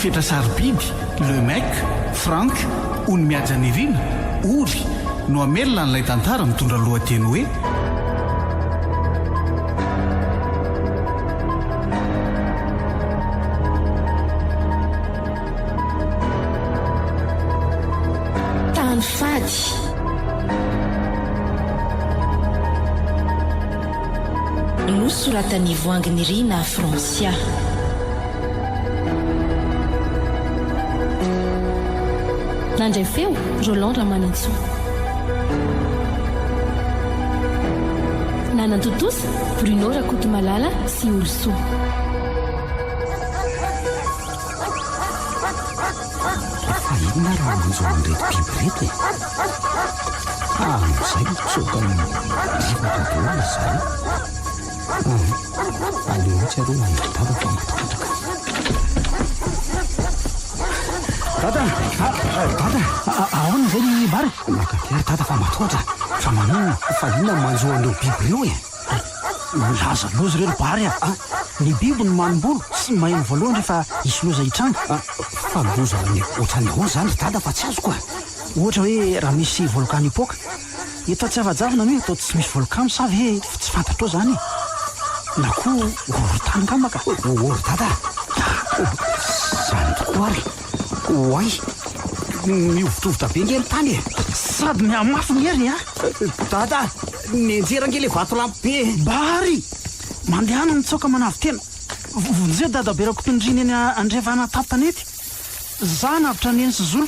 fetra sarobidy Lemaik, Frank, ony miajanirina, Ory no amelona n'ilay tantara mitondra lohateny hoe tany fady. Nosoratan'ny voanginy Rina Francia. Nandray feo Roland Ramanitso. Nanantotosa Bruno Rakotomalala sy Olso. Efa inona raha manjo an'ireto biby reto e? Izay mitsoka riva-todoana izay. Aleo mihitsy areo mandritava fa matotraka. Dada, ahoana zay ny bary? Makatery dada fa matotra. Fa manino fa inona manjo an'ireo biby reo e? Laza loza ireo bary a. Ny biby no manim-bolo sy maheno voalohany rehefa hisy loza hitranga. Fa loza ohatran'ny ahoana zany dada fa tsy azoko a. Ohatra hoe raha misy volkano hipoaka, eto tsy avajavina hoe atao tsy misy volkano sa ve tsy fantatrao zany e? Na koa oro-tany ngamaka. Oro-dada? Zany tokoa ary. Oay, miovitrovotra be ngely tany e. Sady mihamafy ngery a. Dada, nienjera ngely vato lampy be. Bary, mandehana mitsoka manavy tena. Vonjeo dada be Rakotondrina eny andrevana tapanety. Za navitra ny eny sy zolo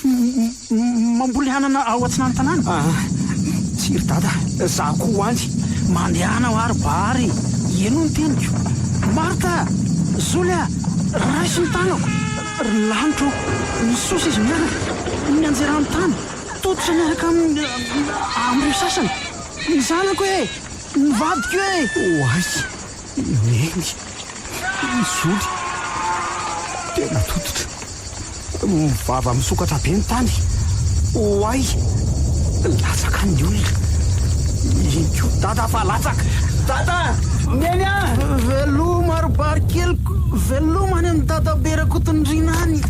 mamboly hanana ao atsinany tanàna. Tsiry dada, za koa any. Mandehana ho ary bary. Eno ny teniko. Marta, Zolia, raisy ny tanako. Lanitro, nisosa izy miaraka. Nianjera ny tany. Tototra miaraka amreo sasany. Ny zanako e, ny vadiko e. Oay, neny, ny zoly. Tena tototra. Mivava misokatra be ny tany. Oay, latsaka ny olona. Inko, dada fa latsaka. Dada, neny a! Veloma ary bary keliko. Veloma any amin'ny dada be Rakotondrina any.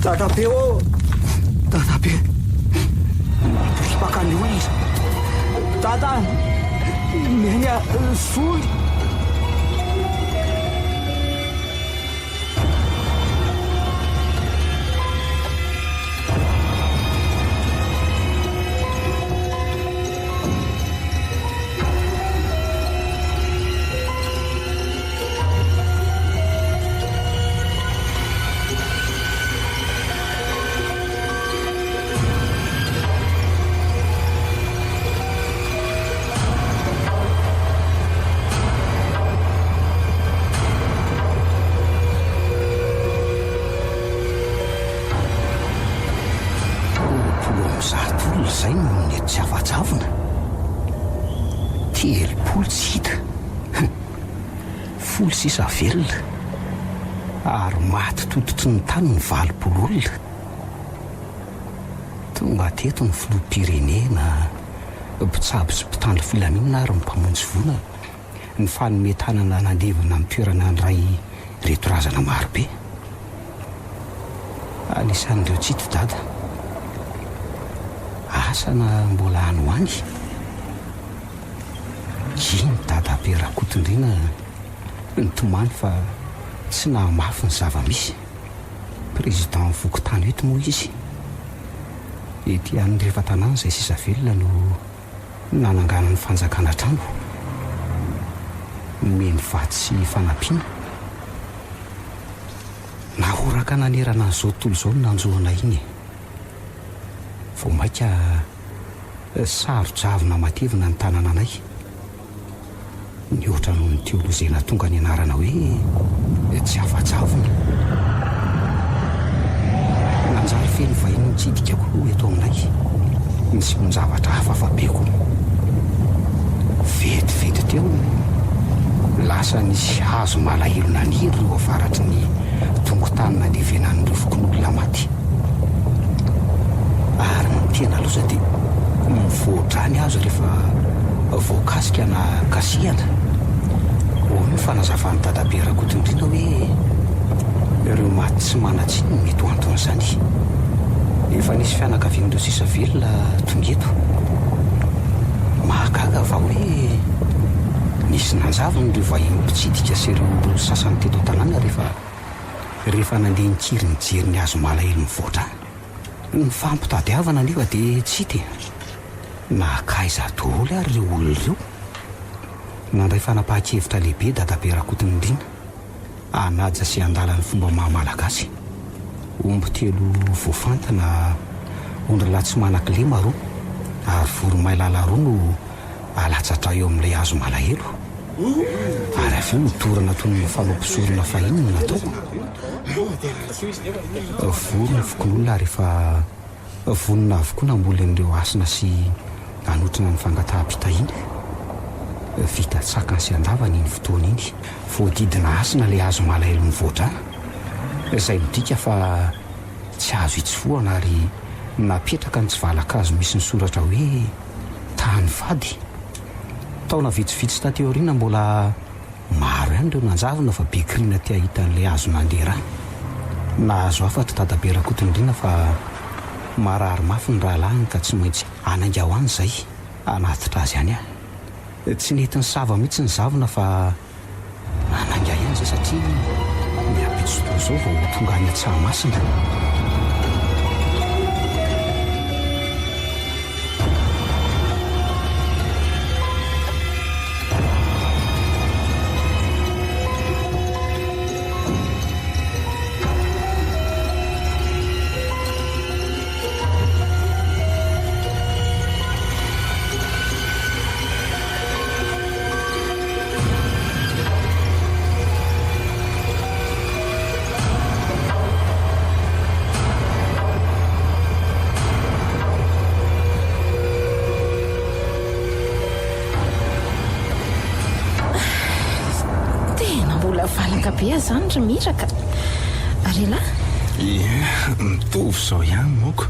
Dada be o. Dada be. Mampiripaka ny olona izy. Dada, neny a, soly. Zay no nety tsy avajavona. Telopolo tsy hita. Folo sisa velona. Ary maty tototry ny tany ny valopolo olona. Tonga teto ny filoham-pirenena, mpitsabo sy mpitandro filaminana ary mpamonjy vola ny fanometanana nandevina amin'ny toerana an'iray reto razana marobe. Anisan'ireo tsy hita dada. Asana mbola any ho any. Iny dada be Rakotondrina nitomany fa tsy nahamafy ny zava-misy. Président vokotany eto moa izy. Ety amin'ny rehefa tanàna izay sisa velona no nanangana ny fanjakana trano. Meny vaty sy fanampiana. Nahoraka nanerana an'izao tontolo izao no nanjoana iny. Vao maika sarojavona matevina ny tanàna anay. Ny ohatra noho ny teolozena tonga ny anarana hoe tsy afajavona. Nanjary feno vahiny nitsidikako eto aminay. Nisy zavatra hafa fa be koa. Vetivety teo lasa nisy hazo malahelo naniry eo avaratry ny tongotany nandevenan'ny rofokon'olona maty. Ary ny tena losa dia mivoadrany azo rehefa voakasika na kasihana. Ho ny fanazavany dada be Rakotondrina hoe ireo maty tsy manatsy no mety ho anton'izany. Efa nisy fianakavian'ireo sisa velona tongeto. Mahagaga va hoe nisy nanjavany ireo vahiny mpitsidika sy ireo sasany teto an-tanàna rehefa nandeha nikiry nijery ny hazo malahelo mivoatra. Ny fampitadiavana anefa dia tsy hita. Nakaiza daholo ary ireo olona ireo. Nandray fanapahan-kevitra lehibe dadabe Rakotonindrina anaja sy andala ny fomba mahamalagasy. Omby 3 voafantana, ondry lahy tsy manan-kilema 2 ary voromailala 2 no alatsatra eo amin'ilay hazo malahelo. Ary avy eo midorana toy ny falompisorona fahiny no natao. Vorona fokon'olona rehefa vonona avokoa namboly an'ireo asina sy anotrina ny fangataha-pitahiny. Vita tsakany sy andavany iny fotoana iny. Voadidina asina ilay hazo malahelo mivoatra. Izay midika fa tsy azo itsofoana ary napetraka ny tsivalakazo misy ny soratra hoe tany fady. Taona vitsivitsy tateo aoriana mbola maro ihany ireo nanjavana fa bekirina tia hita an'ilay hazo nandeha raha. Nahazo afatra dadabe Rakotonindrina fa marary mafy ny rahalahiny ka tsy maintsy anainga ho any izay anatitra azy ihany. Tsy nety ny sava mihitsy ny zavona fa anainga ihany izay satria miapitsoto izao vao tonga any Tsahmasina. Be zany ry miraka arela mitovy zao ihany moko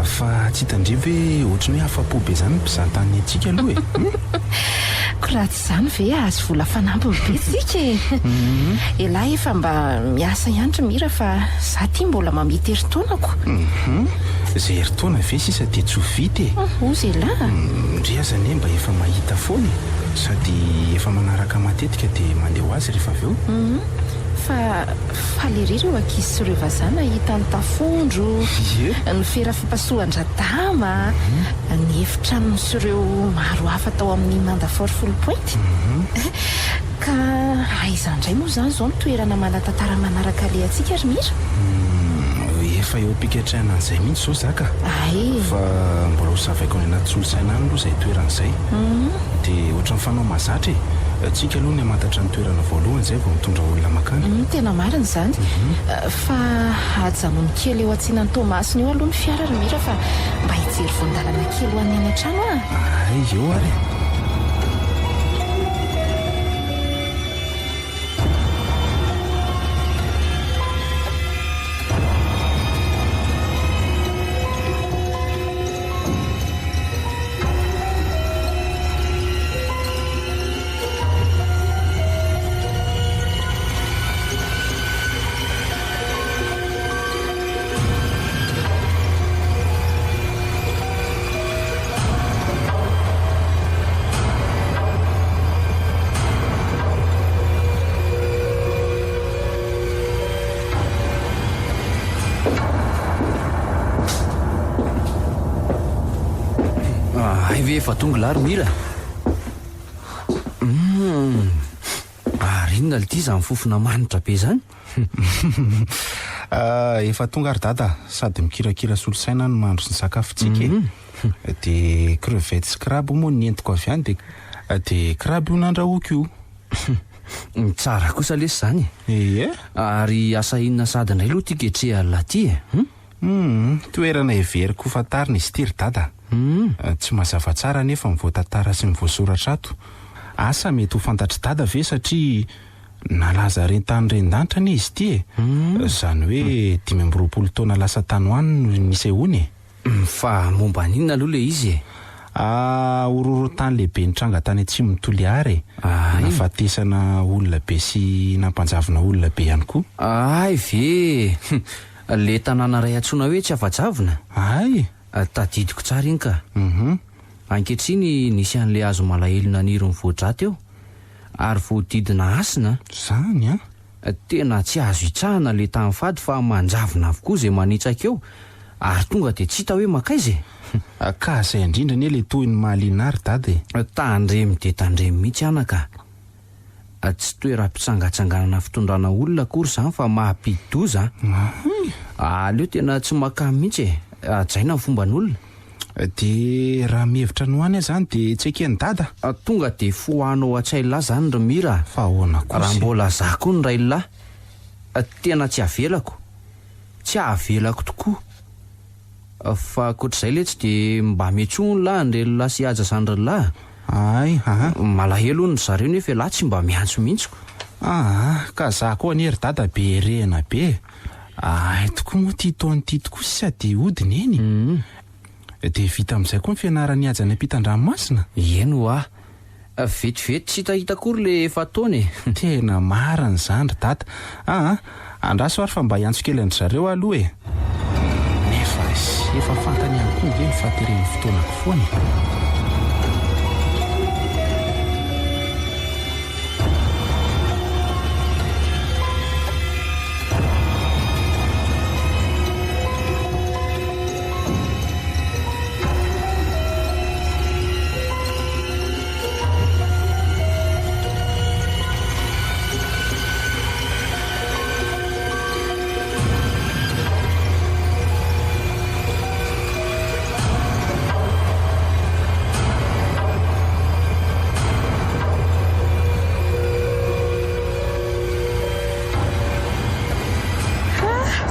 fa tsy hitandrivo hoe ohatrany hoe afa-po be zany mpizahatany antsika aloha ko raha tsy izany ve azo vola fanampiny be tsika elahy efa mba miasa ihany ry mira fa za ty mbola mamety herintaonako. Izay herintaona ve sisa dia tsy ho vity ozy elahy ndry azany hoe mba efa mahita foana sady efa manaraka matetika dia mandeha ho azy rehefa avy eo. Fa falery ireo ankizy sy ireo vazana hita ny tafondro, ny fera fipasohan-dradama, ny efitranony sy ireo maro hafa tao amin'ny Mandafort Folopointe. Ka aiza indray moa zany izao ny toerana manatantara manaraka le antsika ry mira? Efa eo am-pikatrana an'izay mihitsy izao zaka. Fa mbola ho zavaiko any anaty solosaina any aloha izay toeran'izay. Dia ohatran'ny fanao mahazatra tsika aloha ny hamantatra ny toerana voalohany izay vao mitondra olona makany. Tena marina izany. Fa hajanony kely eo antsinan'ny Tomasiny eo aloha ny fiara ry mira fa mba hijery voandalana kely ho any an-trano eo ary. Ve efa tonga lary mira ary inona lity izany fofona manitra be zany? Efa tonga ary dada sady mikirakira solosaina no mahandro ny sakafontsika dia crevette sy crabe moa nentiko avy any dia crabe io nandrahoako io. Tsara kosa lesy zany. Ary asa inona sady indray aloha ty ketreha laty toerana everiko fantarina izy ity ry dada. Tsy mazava tsara nefa mivoatantara sy mivoasoratra ato. Asa mety ho fantatry dada ve satria nalaza rentany rendanitra ne izy ity izany hoe 5 taona lasa tany ho any no nisy hony. Fa momba n'inona aloha le izy Ororotany lehibe nitranga tany atsimo Toliary nafatesana olona be sy nampanjavina olona be ihany koa. Ay ve le tanàna ray antsoina hoe tsy afa-javona. Ay tadidiko tsara iny ka. Ankehitriny nisy an'le hazo malahelo naniry mivoatra teo ary voadidina asina. Zany tena tsy azo hitsahana le tany fady fa manjavona avokoa zay manitsaka eo ary tonga de tsy hita hoe makaizy. Ka zay indrindra ne le toy ny mahaliana ary dady. Tandremy de tandremy mihitsy anaka. Tsy toeram-pitsangatsanganana fitondrana olona akory zany fa mahampidi-doza. Aleo tena tsy makamy mihitsy ajaina ny fomban'olona. De raha mihevitra ny hoany zany de tsy ekeny dada. Tonga de fohanao an-tsailay zany ry Mira. Fa ahoana koa raha mbola zako ny ray lahy. Tena tsy avelako. Tsy avelako tokoa. Fa akoatr'izay le tsy de mba miantsoa ny lahy ndre lahy sy haja zany ry lahy. Ay malahelo ny zareo nefa lahy tsy mba miantso mihitsiko. Ka za koa anery dada be rehana be. Ay tokoa moa ty taony ty tokoa sady hodiny eny. De vita amin'izay koa ny fianarany haja ny ampitan-dranomasina. Eno vetivety tsy hitahita kory le efa taony. Tena marina zany ry dada. Andraso ary fa mba hiantso kely andry zareo aloha nefa efa fantany ihany koa ve ny fahateren'ny fotoanako foany.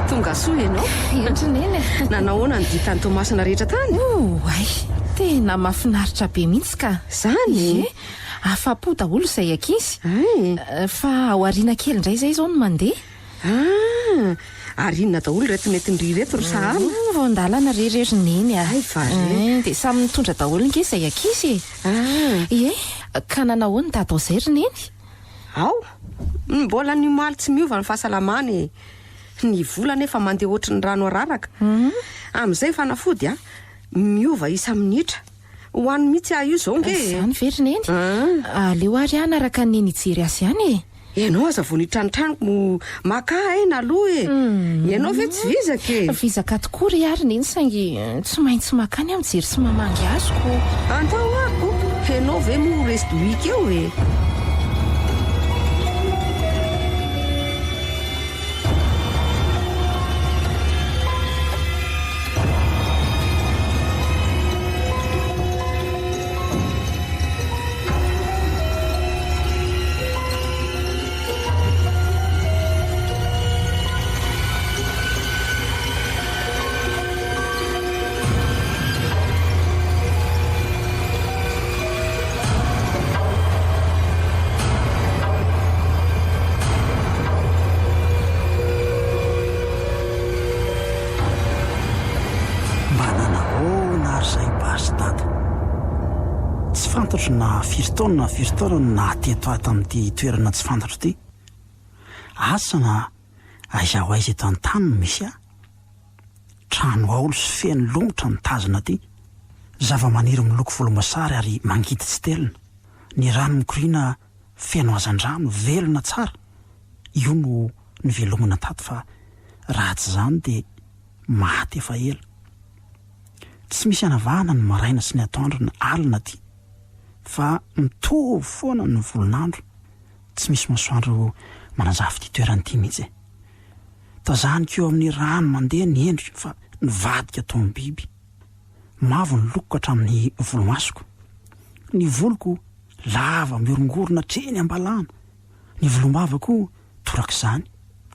Tonga soa ianao. Endrineny nanahoana ny ditany Tomasina rehetra tany? Ay, tena mahafinaritra be mihitsy ka. Zany afa-po daholo izay ankizy. Fa ao ariana kely indray izay izao no mandeha. Arinona daholo reto mety ndry reto ry sahamy. Voandalana rererineny. Ay vary. Dia samy mitondra daholo nge izay ankizy. Ka nanahoana tatao izay ry neny? Ao, mbola ny maly tsy miova ny fahasalamany. Ny vola nefa mandeha ohatry ny rano araraka. Amin'izay fanafody miova isa minitra. Ho an'ny mihitsy io zao nge. Zany very neny. Aleo ary anaraka neny hijery azy ihany. Ianao aza vao nitranitrano maka aina aloha Ianao ve tsy vizaka Vizaka tokoa ry ary neny saingy tsy maintsy makany amin'jery sy mamangy azoko. Antao ako, ianao ve mo resdoika eo Na firy taona nateto ato amin'ity toerana tsy fantatro ity. Asana aiza ho aiza eto an-tany no misy trano aolo sy feno lomotra ny tazona aty. Zava-maniry miloko volomboasary ary mangidy tsy telina. Ny rano mikoriana feno hazan-drano velona tsara. Io no nivelomana tato fa raha tsy zany dia maty efa ela. Tsy misy anavahana ny maraina sy ny atoandro ny alina aty. Fa mitovy foana ny volonandro. Tsy misy masoandro manazava ity toerana ity mihitsy. Tazaniko eo amin'ny rano mandeha ny endrika fa nivadika toy ny biby. Mavo ny lokoko hatramin'ny volomasoko. Ny voloko lava miorongorona hatreny ambalana. Ny volombavako torak'izany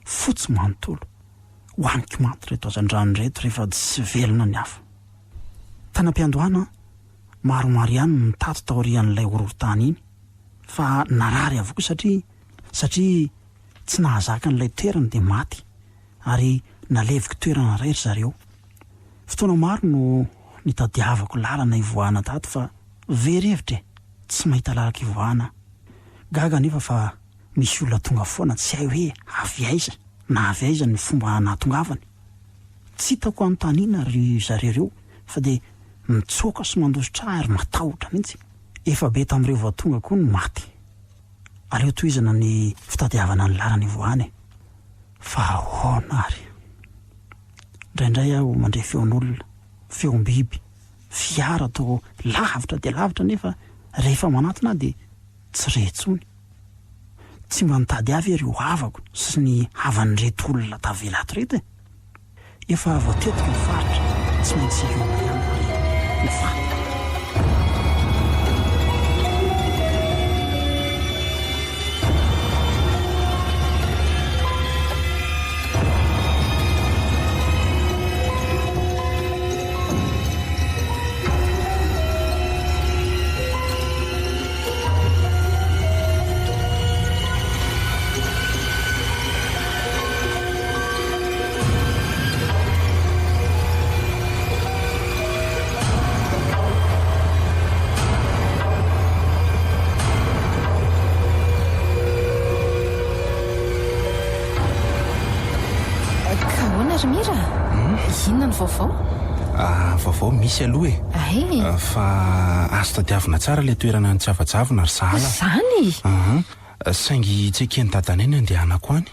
fotsy manontolo. Hoaniko manto reto hazan-drano reto rehefa tsy velona ny hafa. Tanam-piandohana maromaro ihany ny tato taorian'ilay horohorontany iny. Fa narary avokoa satria tsy nahazaka n'ilay toerana dia maty. Ary naleviko toerana iray ry zareo. Fotoana maro no nitadiavako lalana ivoahana tato fa verevitra tsy mahita lalaka ivoahana gaga nefa fa misy olona tonga foana tsy hay hoe avy aiza na avy aiza ny fomba natongavany tsy hitako anontaniana ry zareo fa dia mitsoaka sy mandositra ary matahotra mihitsy efa be tamin'ireo vatonga koa no maty aleo toizana ny fitadiavana ny lalana ivoahany fa ahoana ary indraindray aho mandray feon'olona feom-biby fiara atao lavitra dia lavitra nefa rehefa manatona dia tsy retsony tsy mba nitady avy ireo havako sy ny havan'ireto olona tavelato reto efa voatetika ny faritra tsy maintsy iona ihany ny faty vaovao misy aloha fa azo tadiavina tsara ilay toerana ny tsy avajavina ry sahala zany saingy tsy ekeny dadana eny andehanako any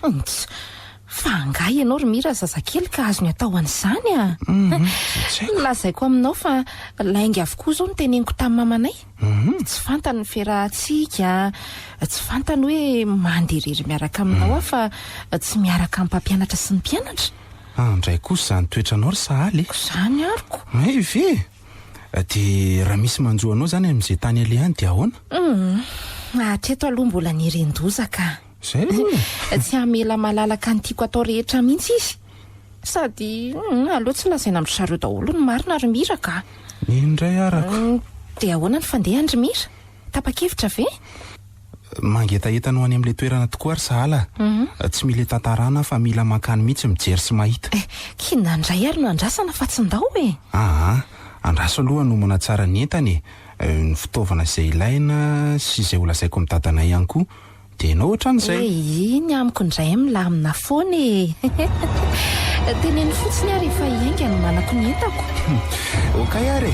fa angay ianao ry mira zazakely ka azo ny atao an'izany lazaiko aminao fa laingy avokoa zao no teneniko tamin'ny mamanay tsy fantany ny fiarahantsika tsy fantany hoe manderery miaraka aminao fa tsy miaraka amin'ny mpampianatra sy ny mpianatra ndray kosa zany toetranao ry sahaly zany ariko ve dia raha misy manjoanao zany amin'izay tany ale any dia ahoana hatreto aloha mbola nirendozaka zay tsy hamela malalaka ny tiako atao rehetra mihitsy izy sady aloha tsy lazaina amin'ny zareo daholo ny marina ry mira ka indray arako dia ahoana ny fandehany ry mira tapa-kevitra ve mangetahetana ho any amin'ilay toerana tokoa ry sahala tsy mila tantarana fa mila mankany mihitsy mijery sy mahita kinandray ary no andrasana fa tsy ndao andraso aloha nomana tsara ny entany ny fitaovana izay ilaina sy izay olazaiko amin'ny dadana ihany koa dia ianao ohatran'izay iny amiko indray milamina foana teneny fotsiny ary efa hiainga no manako ny entako okay ary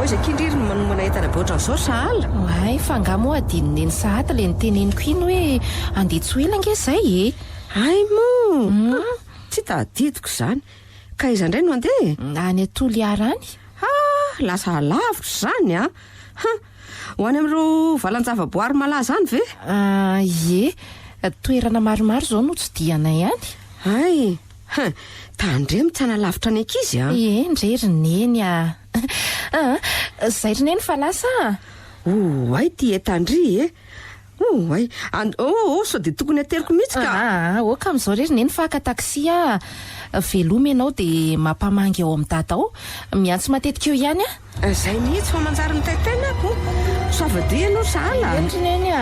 zakindriry no manomana entana be ohatran'izao sahala ay fa angamo adininy eny sahata le niteneniko iny hoe andeha-tsy ela nge zay ay mo tsy tadidiko izany ka iza indray no andeha any atolo iarany lasa lavitra zany ho any amin'ireo valan-javaboary malaza any ve toerana maromaro zao no tsy dianay any ay tandre mitsana lavitra ny ankizy ndrerineny zay rineny fa lasa ay ty tandry ay sao dia tokony ateriko mihitsy ka oka amin'izao rerineny fa aka taksia veloma ianao dia mampamangy ao amin'ny dada ao miantso matetika eo ihany zay mihitsy fa manjary ny taitaina ako savadia ianao sahala rineny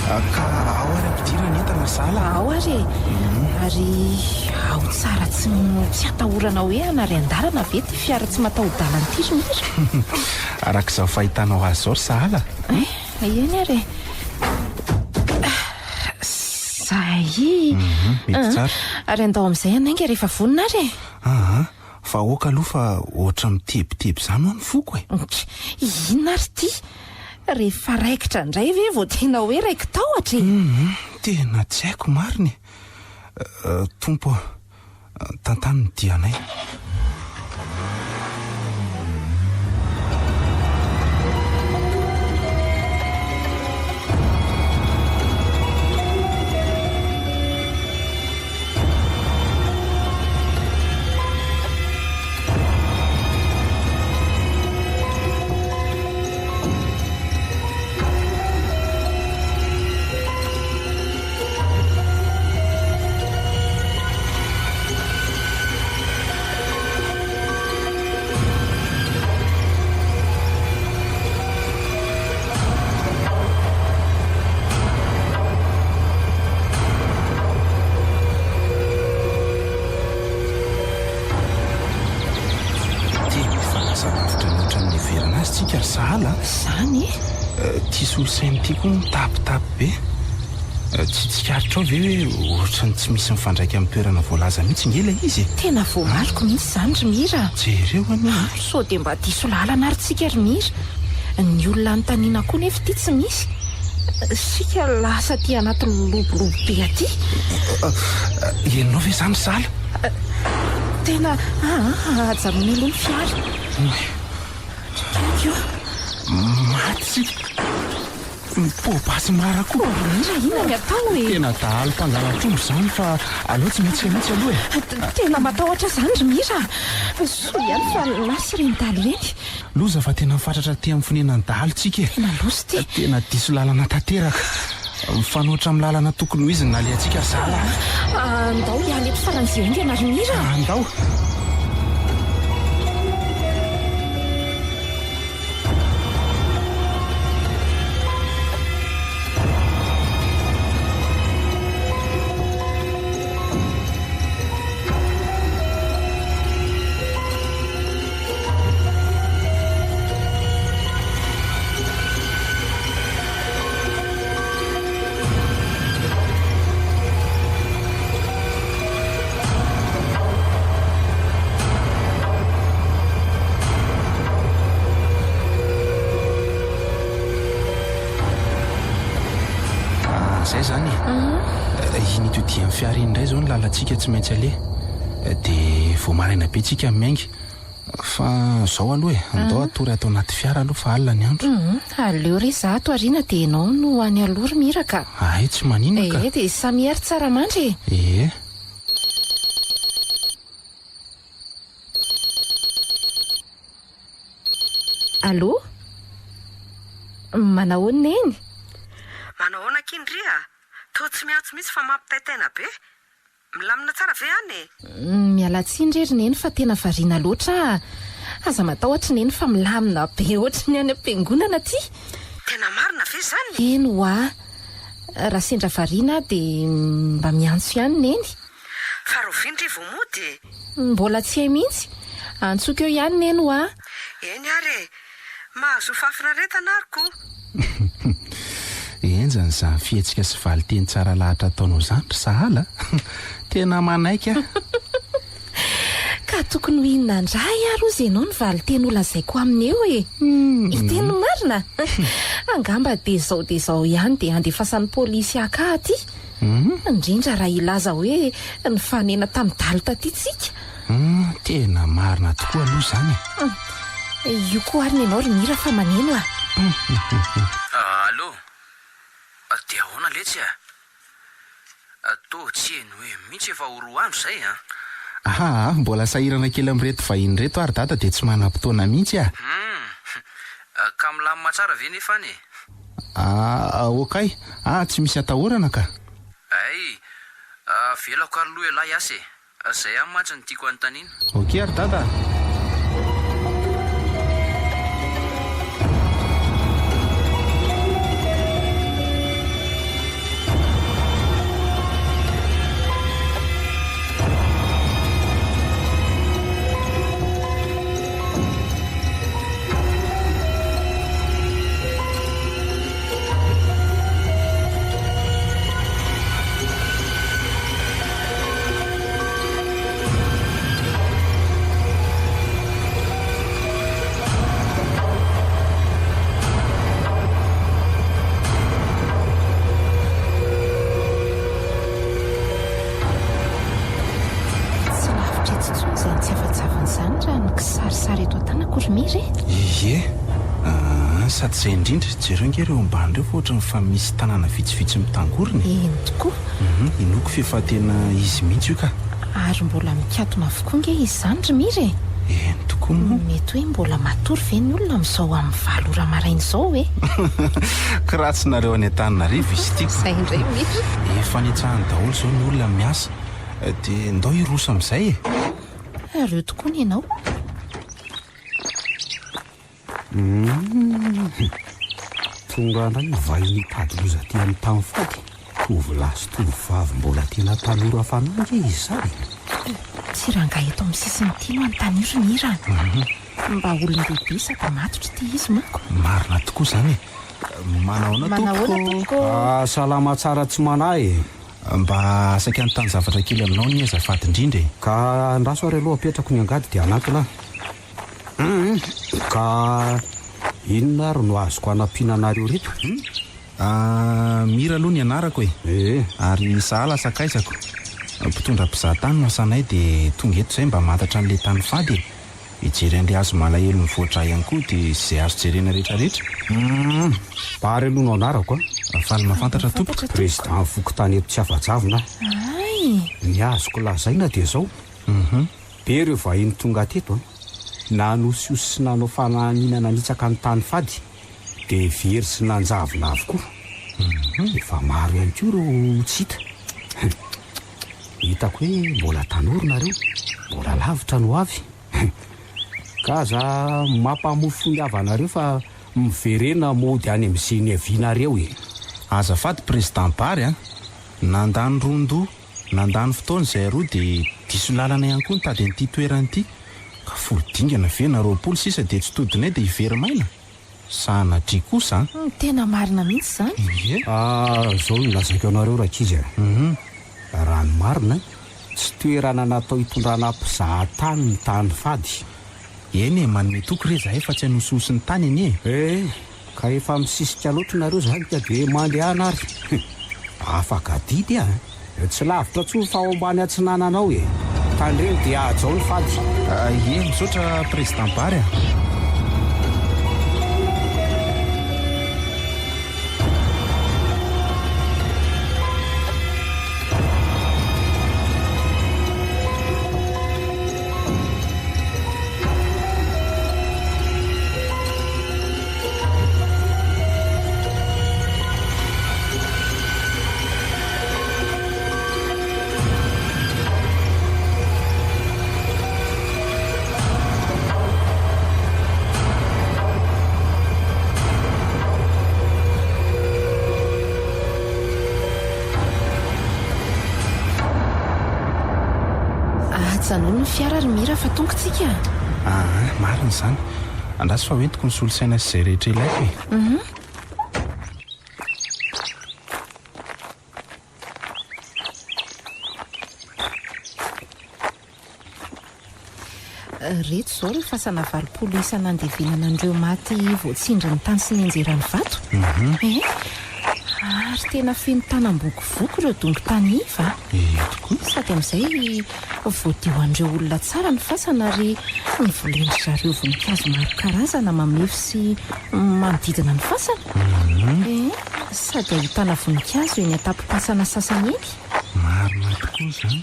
ka ao ary ampidirana entana sala. Ao ary ary ao tsara tsy atahorana hoe anary an-dalana ve ty fiara tsy mataho-dalana ity ry Mira. Arak'izao fahitanao azy zao ry Sahala. Eny ary zay mety tsara. ary andao amin'izay anainga rehefa vonina ary Fa oka aloha fa ohatra mitebiteby zany ho ny foko e. inona ary ty rehefa raikitra indray ve vao tena hoe raiki tahotra Tena tsy haiko mariny. Tompo, tantany ny dianay. Ry Sahala zany ty solosaina ty koa mitapitapy be. Tsy tsikaritra ao ve hoe ohatrany tsy misy mifandraika amin'ny toerana voalaza mihitsy ngela izy. tena voamaliko mihitsy zany ry Mira. Jereo ani. sao dia mba diso lalana ary tsika ry Mira. Ny olona nytaniana koa nefa ity tsy misy. Sika lasa ty anaty lobolobo be aty. Enao ve zany Sala? Tena ajaroana aloha ny fiara. Io maty mipobasy mara koa. Mira ina ny atao e. Tena dahalo mpanjaratrombo zany fa aloha tsy maintsy mihitsy aloha e. Tena matahotra zany ry Mira. Soa ihany fa lasy ireny daly ireny. Loza fa tena mifatratra ty amin'ny fonenany dahalo tsika e. Tena loso ty. Tena diso lalana tanteraka. Mifanoatra amin'ny lalana tokony ho izy ny nalehantsika Sala. Andao hialeto faran'izay aingana ry Mira. Andao. Zay zany inito dia amin'ny fiara indray zao ny lalantsika tsy maintsy aleha dia vao maraina be tsika miaingy fa zao aloha e andao atory atao anaty fiara aloha fa alina ny andro. Aleo re za ato ariana dia ianao no any aloha ry Mira ka. Ay tsy manino ka. Dia samy ary tsara mandry. Allo? Manahoana eny? Manahoana kindria? Toa tsy miantso mihitsy fa mampitaitaina be. Milamina tsara ve any e? Mialatsiny rery neny fa tena variana loatra. Aza matahotra neny fa milamina be ohatry ny any am-piangonana ty. Tena marina ve zany? Eny hoa. Raha sendra variana dia mba miantso ihany neny. Fa rovindry vao mody. Mbola tsy hay mihitsy. Antsoiko eo ihany neny hoa. Eny ary mahazo fafiraretana ary koa. Enjany izany fihetsika sy valiteny tsara lahatra ataonao zany ry Sahala. Tena manaika. Ka tokony ho inona indray ary ozy ianao ny valiteny ho lazaiko aminy eo e. Iteny marina. Angamba dia zao ihany dia andefasan'ny polisy aka aty. Indrindra raha ilaza hoe ny fanena tamin'ny dalo tatitsika. Tena marina tokoa aloha zany. Io koa ary ny ianao ry Mira fa maneno a. Allo, dia ahoana letsy a? Toa tsy eny hoe mihitsy efa ho roa andro zay a? Mbola sahirana kely amin'ireto vahiny reto ary dada dia tsy manam-potoana mihitsy a. Ka milamina tsara ve nefa any? Okay, tsy misy atahorana ka. Ay, velako ary loha lahy asa e. Zay amin'ny mantsy ny tiako anontaniana. Okay ary dada. sary eto an-tanakorymiry ie sady izay indrindra jereo ireo ambany ireo fa ohatra ny fa misy tanàna vitsivitsy mitangorony eny tokoa inoko fefa tena izy mihitsy io ka ary mbola mikatona avokoa nge izy zany Romiry eny tokoa mety hoe mbola matory ve ny olona amin'izao amin'ny 7 ora maraina izao hoe kiratsinareo any an-taninarivo izy tiako izay indray Romiry efa niatsahany daholo izao ny olona miasa dia ndao hiroso amin'izay areo tokoa ny ianao tonga ndray vahiny tady loza ty amin'ny tany fady tovolahy sy tovovavy mbola tena tanora fanangy izy zany tsy ranga eto amin'ny sisiny ty no anontany io Romiry mba olon-dehibe sady matotra ty izy manko marina tokoa izany manahoana tompoko salama tsara tsy manahy mba asaky anontany zavatra kely aminao ny azafady indrindra ka andraso ary aloha apetrako ny angady dia anatona ka inona ary no azoko anampiananareo reto mira aloha ny anarako ary sahala sakaizako mpitondra mpizahatany no asanay dia tonga eto izay mba matatra n'ilay tany fady hijery an'ilay hazo malahelo mivoatra ihany koa dia izay azo jerena rehetrarehetra bary aloha no anarako faly mahafantatra tompoko président fokotany eto tsy afa-javona ny azoko lazaina dia izao be ireo vahiny tonga teto nanosiosy sy nanao fananinana nitsaka ny tany fady dia very sy nanjavona avokoa efa maro ihany koa ireo tsy hita hitako hoe mbola tanoronareo mbola lavitra no avy ka za mampamofoniavanareo fa miverena mody any amin'izay avianareo azafady président Bary nandany rondo nandany fotoana izay roa dia diso lalana ihany koa nitady an'ity toerana ity ka folodingana ve na 20 sisa dia tsy todinay dia hivery maina sanatria kosa tena marina mihitsy zany zao nolazaiko anareo rakizy raha ny marina tsy toerana natao hitondrana mpizahatany ny tany fady eny manome toko re zahay fa tsy hanososy ny tany eny ka efa misisika loatra nareo zany ka dia mandehana ary afaka didy tsy lavitra tso fa ao ambany atsinananao tany reny dia ajao ny fady misaotra président Bary zanony ny fiara Romiry fa tongotsika marina izany andrasy fa hoentiko ny solosaina sy izay rehetra ilaiko reto izao rehefa fasana 20 isana andevenana an'ireo maty voatsindra ny tany sy ny anjerany vato ary tena feno tanam-bokovoko ireo dongo tany iva sady amin'izay voadio an'ireo olona tsara ny fasana ary nivolendry zareo voninkazo maro karazana mamefy sy manodidina ny fasana sady ahitana voninkazo eny an-tampom-pasana sasany eny marina tokoa izany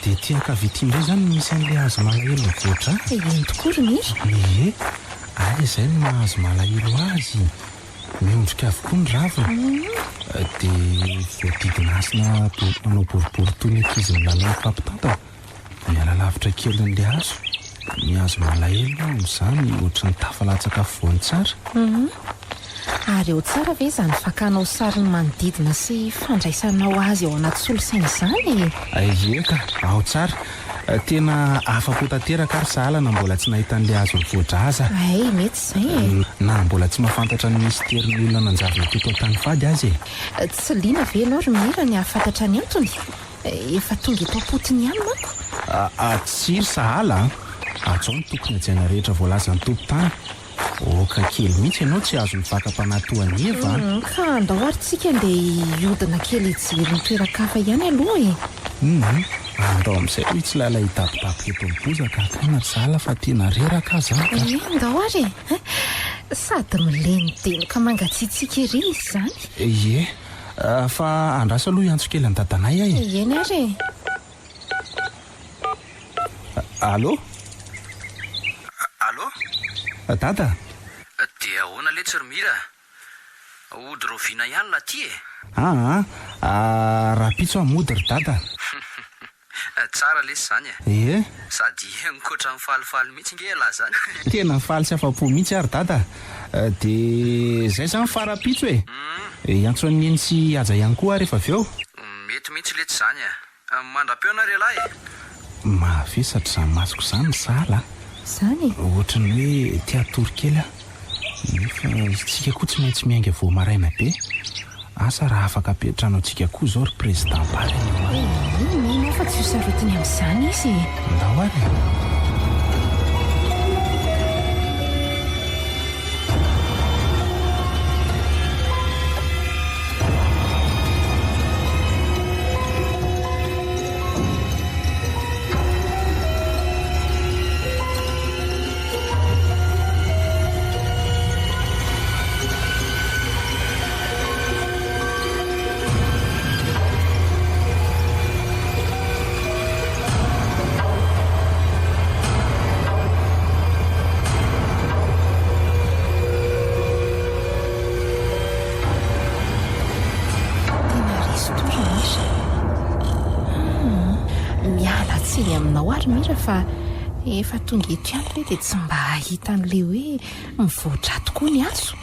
dia tiankavity indray izany misy an'ilay hazo malahelo mivoatra eny tokoa Romiry ary izay no mahazo malahelo azy miondrika avokoa ny raviny dia voadidina asina manao boribory toy ny ankizy milalao fampitantana miala lavitra kely n'ilay hazo ny hazo malahelo amin'izany ohatra ny tafalatsaka voany tsara ary eo tsara ve izany fakanao sariny manodidina sy fandraisanao azy ao anaty solosaina izany eka ao tsara tena afa-po tanteraka ary sahalana mbola tsy nahita n'ilay hazo mivoatra aza mety izay na mbola tsy mahafantatra ny ministeriny olona nanjavona teto an-tany fady azy tsy liana ve ianao Romiry ny ahafantatra ny antony efa tonga eto am-potiny ihany manko tsiry sahala atsao ny tokony ajaina rehetra voalaza ny tompo tany oka kely mihitsy ianao tsy azo mifaka-panatoany eva ka andahoarytsika andeha iodina kely ijiry ny toeran-kafa ihany aloha andao amin'izay hoe tsy lala hitapitapika eto mibozaka akaina ry zala fa tena reraka zany ka andahoary sady mileny teny ka mangatsiatsika ery izy zany ie fa andrasa aloha iantso kely any dadanay ahy eny ary allo allo dada dia ahoana le tsy ry mira ody roviana ihany la ty raha pitso amody ry dada tsara lesy zany ie sady nikoatra mifalifaly mihitsy nge lahy zany tena mifaly sy afa-po mihitsy ary dada dia zay zany farapitso iantso an'iny sy aja ihany koa rehefa avy eo mety mihitsy letsy zany mandra-peo anareo lahy mavesatra zany masoko zany zala zany ohatrany hoe tiatory kely nefa tsika koa tsy maintsy miainga vo maraina be asa raha afaka apetrano antsika koa zao ry président bary ino fa tsy hosarotiny amin'izany izy ndao ary aminao ary mira fa efa tonga eto ihany le dia tsy mba hahita an'le hoe mivoatra tokoa ny azo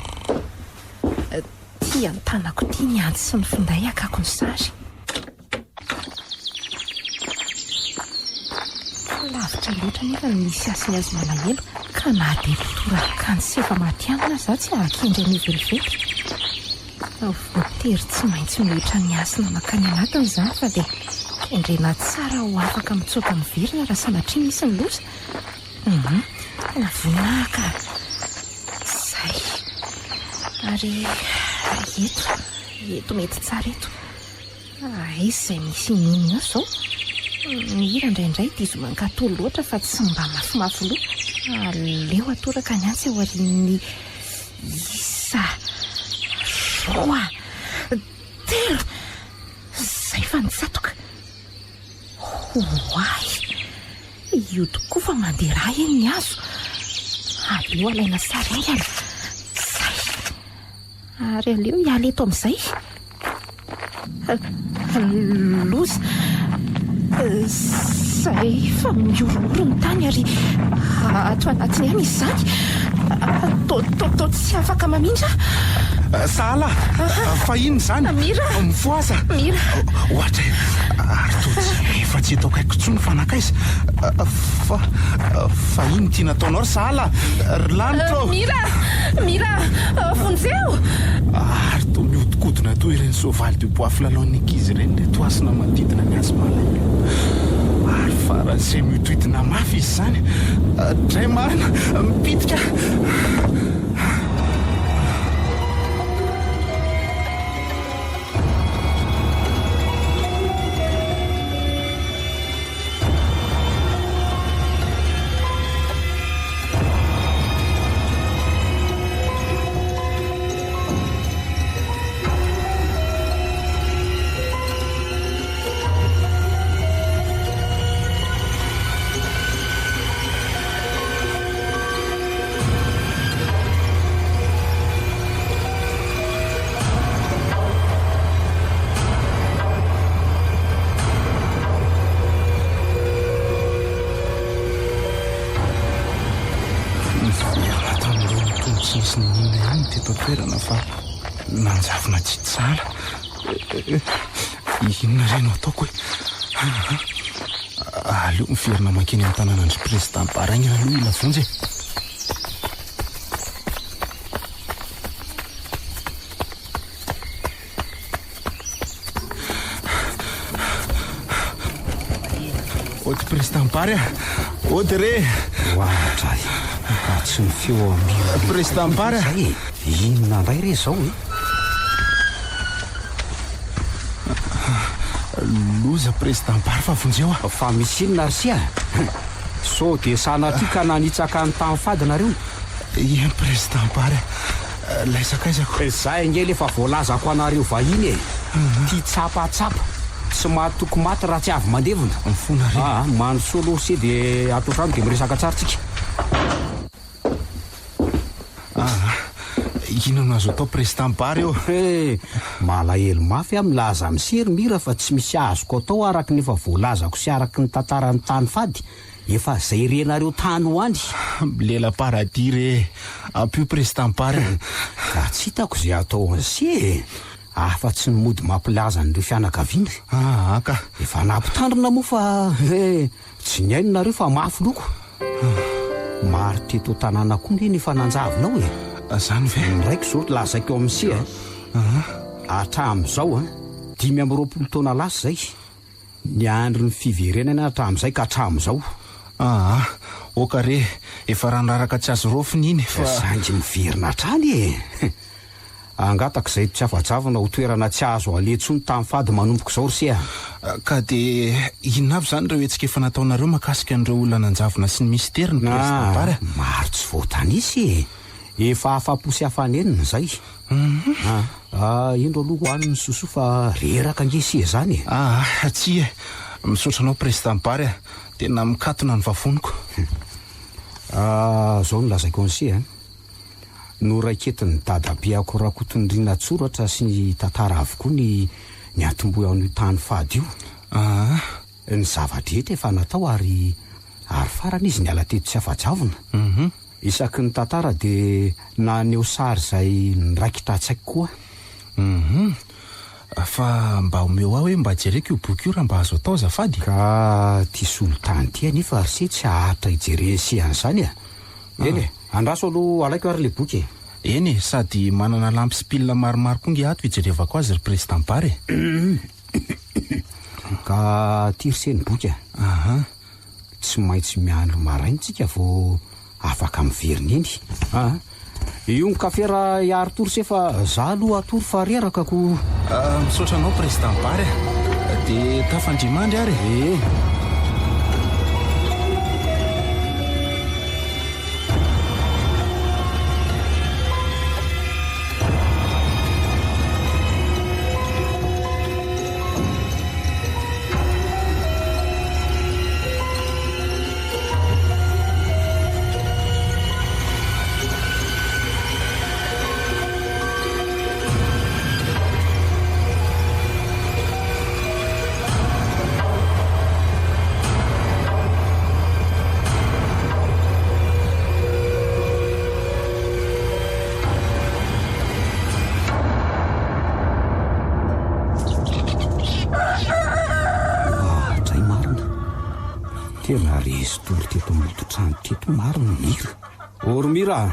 tia ny tanako tia ny antsy sy ny finday akako ny sary lavitra loatra nefa ny misy asiny azo malahelo ka na dia pitoraka sy efa matianina za tsy ahakendry any velively voatery tsy maintsy mihoatra ny asina makany anatiny izany fa dia endrena tsara ho afaka mitsoaka miverina raha sanatria misy ny loza na vonaka zay ary eto mety tsara eto izy izay misy inonina zao mihira indraindray dia izy mankatolo loatra fa tsy mba mafimafy loha aleo atoraka ny antsy ao arin'ny isa roa telo zay fa nitsatoka hoay io tokoa fa mandeha raha eny ny azo aleo alaina sary aingana zay ary aleo hiala eto amin'izay loza zay fa miorooro ny tany ary ato anatiny any izy zany to tsy afaka mamindra sala fa iny zany mira mifoaza mira ohatra ary totsy efa tsy hitao kaiko tsony fanakaiza fa iny tia nataonao ry sala ry lanitro mira vonjeo ary to miodikodina to ireny sovaly de bois filalaon'ny ankizy ireny le toasina manodidina ny azy malahelo ary faran'izay mitoidina mafy izy zany dray marina mipitika toerana fa nanjavina tsy tsara inona reno ataoko hoe aleo miverina mankeny amin'ny tanànandry président baraigny aloha ila vonjy ody président bary ody re oatra tsy ny feo Président-Mpary zay inona ndray re zao e loza Président-Mpary fa vonjeo fa misy inona ry so de sanatika nanitsaka ny tany fady nareo i Président-Mpary laisakaizako zay ngely efa voalazako anareo vahiny e ty tsapatsapa tsy mahatoko maty raha tsy avy mandevona mifona re manosolo sy de atao trano de miresaka tsara tsika inona azo atao Président-Mpary eo malahelo mafy milaza misery mira fa tsy misy azoko atao araky nefa voalazako sy araky ny tantarany tany fady efa zay renareo tany hoany lela-paradis re ampio Président-Mpary ka tsy hitako zay atao an'zy afa-tsy ny mody mampilaza n'ireo fianakaviana ka efa nampitandrina moa fa tsy ny ainonareo fa mafy loko maro teto tanàna koa nge nefa nanjavinao zany ve ndraiky zao lazaiko eo amin'sy hatramin'izao 5 taona lasa zay ny andro ny fiverenana hatramin'izay ka hatramin'izao oka re efa ranaraka tsy azo rofiny iny fa zangy miverina hatrany angataka zay tsy afajavana ho toerana tsy azo aletsony tamin'ny fady manomboko zao ry sy ka de inona avy zany reo etsika efa nataonareo makasika an'ireo olona nanjavona sy ny mistera ny Président-Mpary maro tsy voatanisy efa afa-posy hafanenina zay indro aloha hoaniny sosoa fa reraka angesy zany tsy misaotranao Président-Mpary tena mikatona ny vavoniko zao no lazaiko an'sy no raiketiny dadabeako rakotondrina tsoratra sy ny tantara avokoa ny atombo an'io tany fady io ny zavadrehetra efa natao ary farana izy ny ala teto tsy afajavona isaky ny tantara de na neo sary zay niraikitra atsaiko koa fa mba omeo aho hoe mba jereko io boky io raha mba azo atao zafady ka ty solotany ty anefa ary se tsy ahatra ijerensyany zany eny andraso aloha alaiko ary le boky eny sady manana lampy spilina maromaro koa nge ato ijerevako azy ry Président-Mpary ka tirseny boky tsy maintsy miandro maraintsika vo afaka miveriny eny io ny kafera iary tory se fa za aloha atory fa rerakako misaotranao Président-Mpary de tafandrimandry ary tena rezy tory teto mototrano teto maro ny mira oromira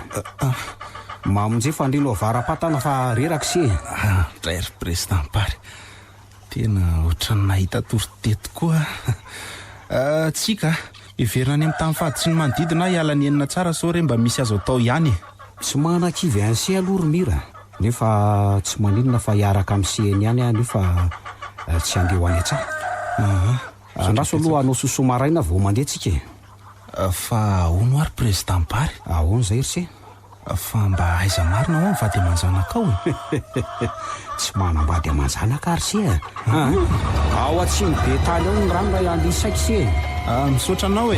mamonjey fandrino avarapatana fa reraka sy ray ry Président-Mpary tena ohatrany nahita tory teto koa tsika iverina any amin'ny tany fady sy ny manodidina hiala ny enina tsara sao re mba misy azo atao ihany tsy manan-kivy an'sy aloha oromira nefa tsy maninona fa hiaraka amin'ny seny ihany nefa tsy andeha ho any an-tsaha andraso aloha anao sosomaraina vao mandeha tsika fa ono ary Président-Mpary ahoana zay ry se fa mba aiza marina ho mivady amanjanaka ao tsy manambady amanjanaka ary se ao atsiny be tany ao ny rano raha andisaiko se misaotranao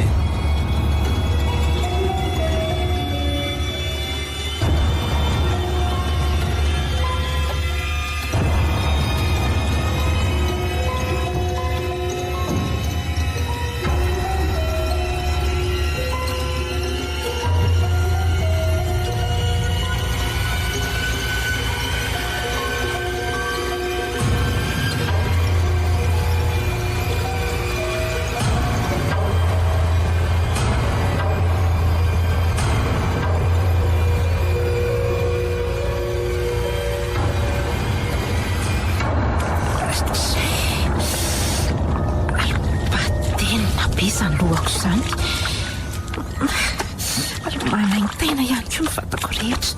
Izany lohako izany manaintena ko ny vatako rehetra.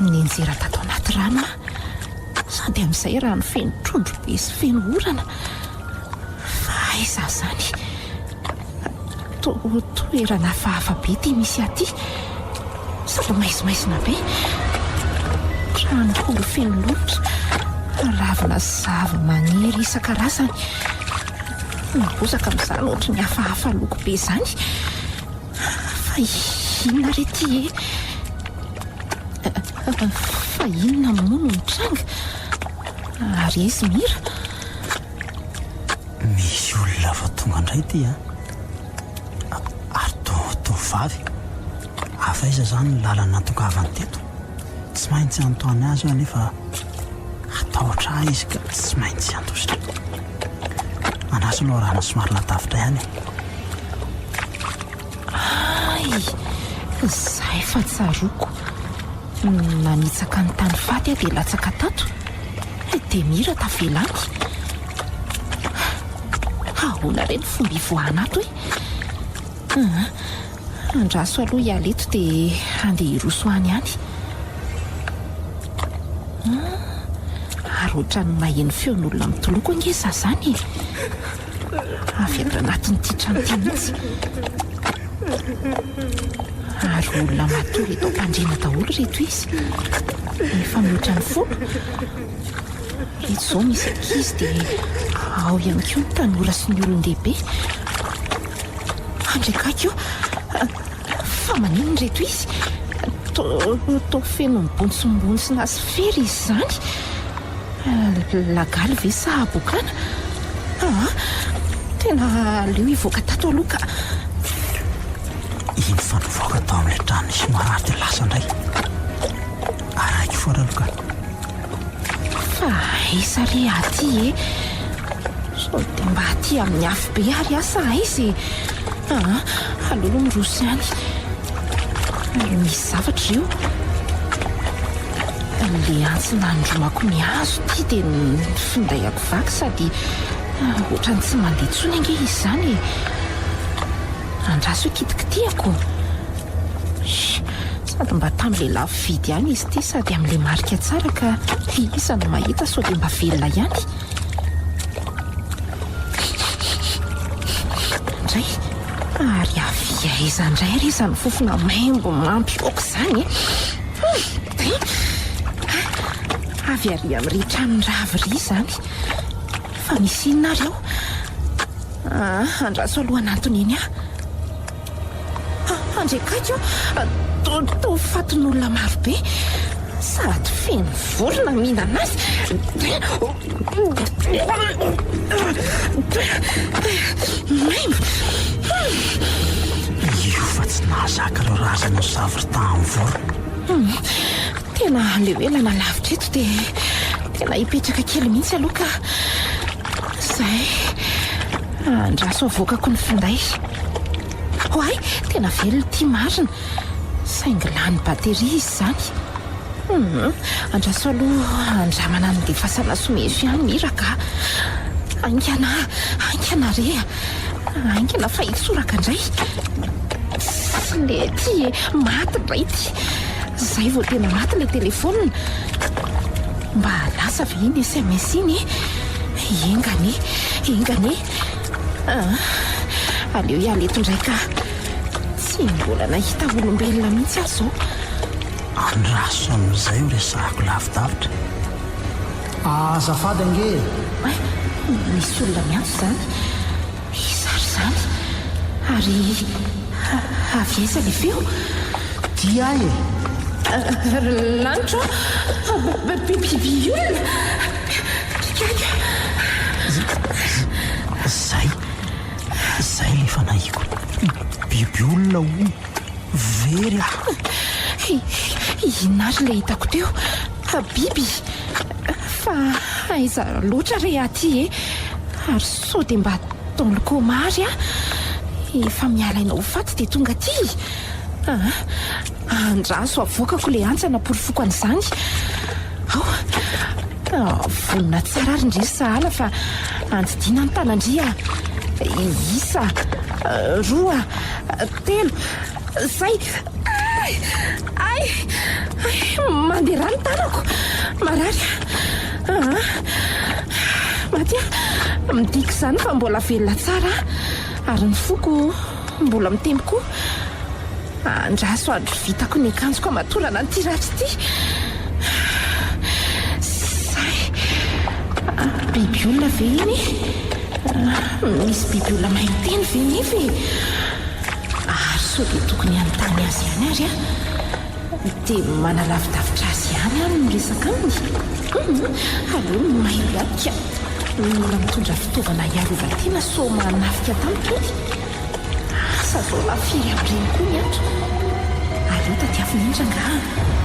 Ninjera tato anaty rano sady amin'izay rano feno trondro be sy feno orana. Fa aiza zany? Toerana hafahafa be ty misy aty. Sady maizimaizina be. Tranokolo feno lomotra, ravina zava-maniry isan-karazany. Nabozaka amin'izany ohatra ny hafahafa loko be zany. Fa inona re ty fa inona moa no mitranga? Ary izy mira. Misy olona va tonga indray ty ary tovavy. Afaiza zany ny lalana natokavany teto. Tsy maintsy antoany azy aho nefa atahotra ahy izy ka tsy maintsy antositra. Anasy aloha rana somary latafitra ihany. Ay, izay fa tsaroko. Nanitsaka ny tany faty dia latsaka tato. Dia mira tavelany. Ahoana reny fomba ivoahana ato andraso aloha ialeto dia andeha hiroso any ihany. Ary ohatrany maheno feon'olona mitoloko angeza zany. Avy ato anatin'ity trano ity mihitsy. Ary olona matory eto am-pandriana daholo reto izy. Efa mihoatra ny folo. Reto izao misy ankizy dia ao ihany koa ny tanora sy ny olon-dehibe. Andraikako fa manino reto izy? Tao feno mibontsy-mibontsina sy fery izy zany. Lagaly ve sa abokana? Tena leo hivoaka tato aloha ka. Iny fanovoaka tao amin'ilay trano sy marary dia lasa indray. Araiky foana aloha ka. Fa aiza re aty sao dia mba aty amin'ny afo be ary asa aizy. Alolo miroso ihany. Misy zavatra io. Le antsy nandromako ny hazo ty dia nifindayako vaky sady ohatrany tsy mandeha tsony ange izy zany. Andraso kitikitiako. Sady mba tamin'ilay lafo vidy ihany izy ty sady amin'ilay marika tsara ka iza no mahita sao dia mba velona ihany. Indray ary avy aiza indray ry izany fofona maimbo mampy aoka izany. Avy ary amin'ry tranondravo ry izany. Fa misy inona reo? Andraso aloha anatony eny andrekako tao fatin'olona marobe sady feno vorona mihinana azy. Maimbo. Io fa tsy nahazaka reo razana zavatra tamin'ny vorona. Tena leoelana lavitra eto dia tena hipetraka kely mihitsy aloha ka. Izay andraso avoakako ny finday. Hoay, tena velona ity marina. Saingy lany bateria izy zany. Andraso aloha andramana ny defasana someso ihany mira ka. Aingana re. Aingana fa hitsoraka indray. Sy le ty maty indray ty. Zay vao tena maty ilay telefonina. Mba lasa ve iny SMS iny? Engane. Aleo ialeto indray ka. Tsy mbola nahita olombelona mihitsy aho zao. Andraso amin'izay resahako lavidavitra. Azafady ange. Misy olona miantso zany. Izary zany. Ary avy aiza le feo? Dia ahy lanitra biby olona. Zay lefa nahiko. Biby olona o very aho. Inona ary le hitako teo? Biby. Fa aiza loatra re aty ary sao dia mba taon'ny komary efa mialaina ho faty dia tonga aty. Andraso avoakako le antsana porofoko an'izany. Vonona tsara ary indrisy sahala fa andidiana ny tanandria. Isa, roa, telo, zay. ay mandeha rano tanako marary matya midiko izany fa mbola velona tsara ary ny foko mbola mitempo koa andraso andro vitako ny akanjoko amatorana ny tiratsy ity zay biby olona ve iny misy biby olona mahiteny ve nefy ary so dia tokony anontany azy ihany ary dia manalavidavitra azy ihany any miresaka aminy aleo ny mahilatika mila mitondra fitaovana iarovan-tena so manafika tamikely asa zao lafiry amin'ireny koa ny andro aleo tadiavina indra angaha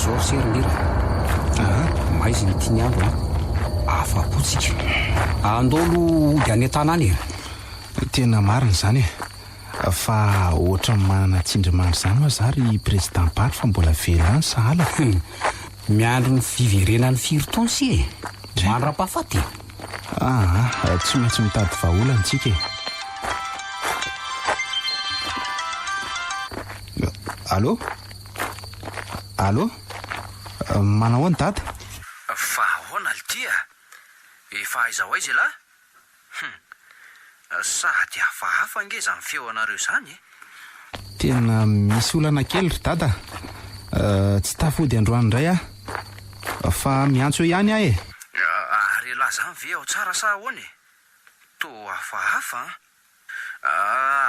zao serindira maizy ny tiany andro afapotsika andolo ody any an-tanany tena marina izany fa ohatra manana tsindrimandry izany oa zary président Pary fa mbola velany sahala miandro ny fiverenany firy-taona sy mandra-pahafaty tsy maintsy mitady vaholana tsika allo allo manao any dada fa ahoana ltia efa aiza ho aiza lahy sady hafahafa nge zany feonareo zany tena misy olana kely ry dada tsy tafody androany indray fa miantso eo ihany ahy ary lahy zany ve ao tsara sa ahoany to hafahafa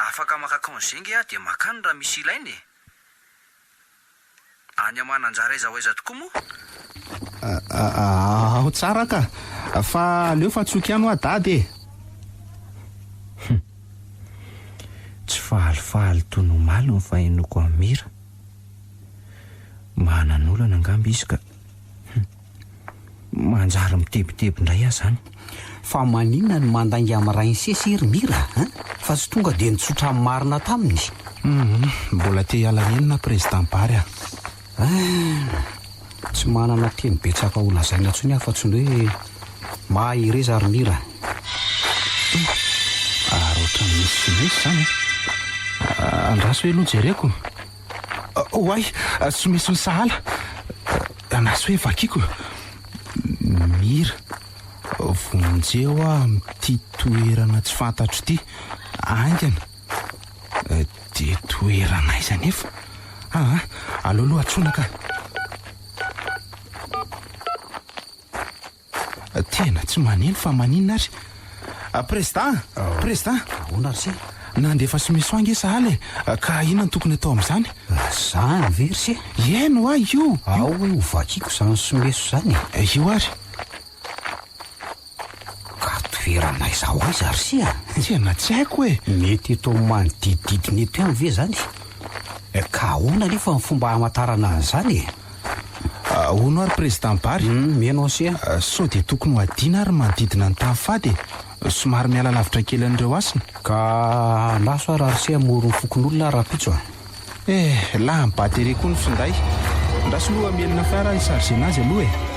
afaka maka konzengy dia makany raha misy ilainy any amananjara aiza ho aiza tokoa moa ao tsara ka fa aleo fa tsoky ihany hoa dady tsy falifaly tonomaly ny fahenoko amira manan'olana angamba izy ka manjary mitebiteby indray ahy zany fa maninona ny mandangy amin'ray ny sesy iry mira fa tsy tonga dia nitsotra amin'ny marina taminy mbola te hiala enina président Pary tsy manana teny betsaka ho lazaina ntsony aho fa tsy ny hoe mahireza ary mira ary ohatra misy finesy zany andraso hoe aloha jereko oay tsy misy ny sahala anaso hoe vakiako mira vonjeo a mity toerana tsy fantatro ity angana dia toerana aiza nefa aloaloha atsonaka tena tsy maneno fa maninona ary président ahoana ry sy nandefa sy misy ange sahala ka inona ny tokony atao amin'izany zany very sy eno a io ao hoe ho vakiako zany someso zany io ary ka toerana izao aiza ry sy tena tsy haiko hoe mety eto manodidididiny eto ihany ve zany ka ahoana nefa ny fomba hamantarana an'izany hono ary président Pary menao sy so dia tokony ho adina ary manodidina ny tany fady somary miala lavitra kely an'ireo asina ka naso ary ary sy amory ny fokon'olona raha-pitso laha ny batery koa ny finday ndraso loha mielina fiara isargena azy aloha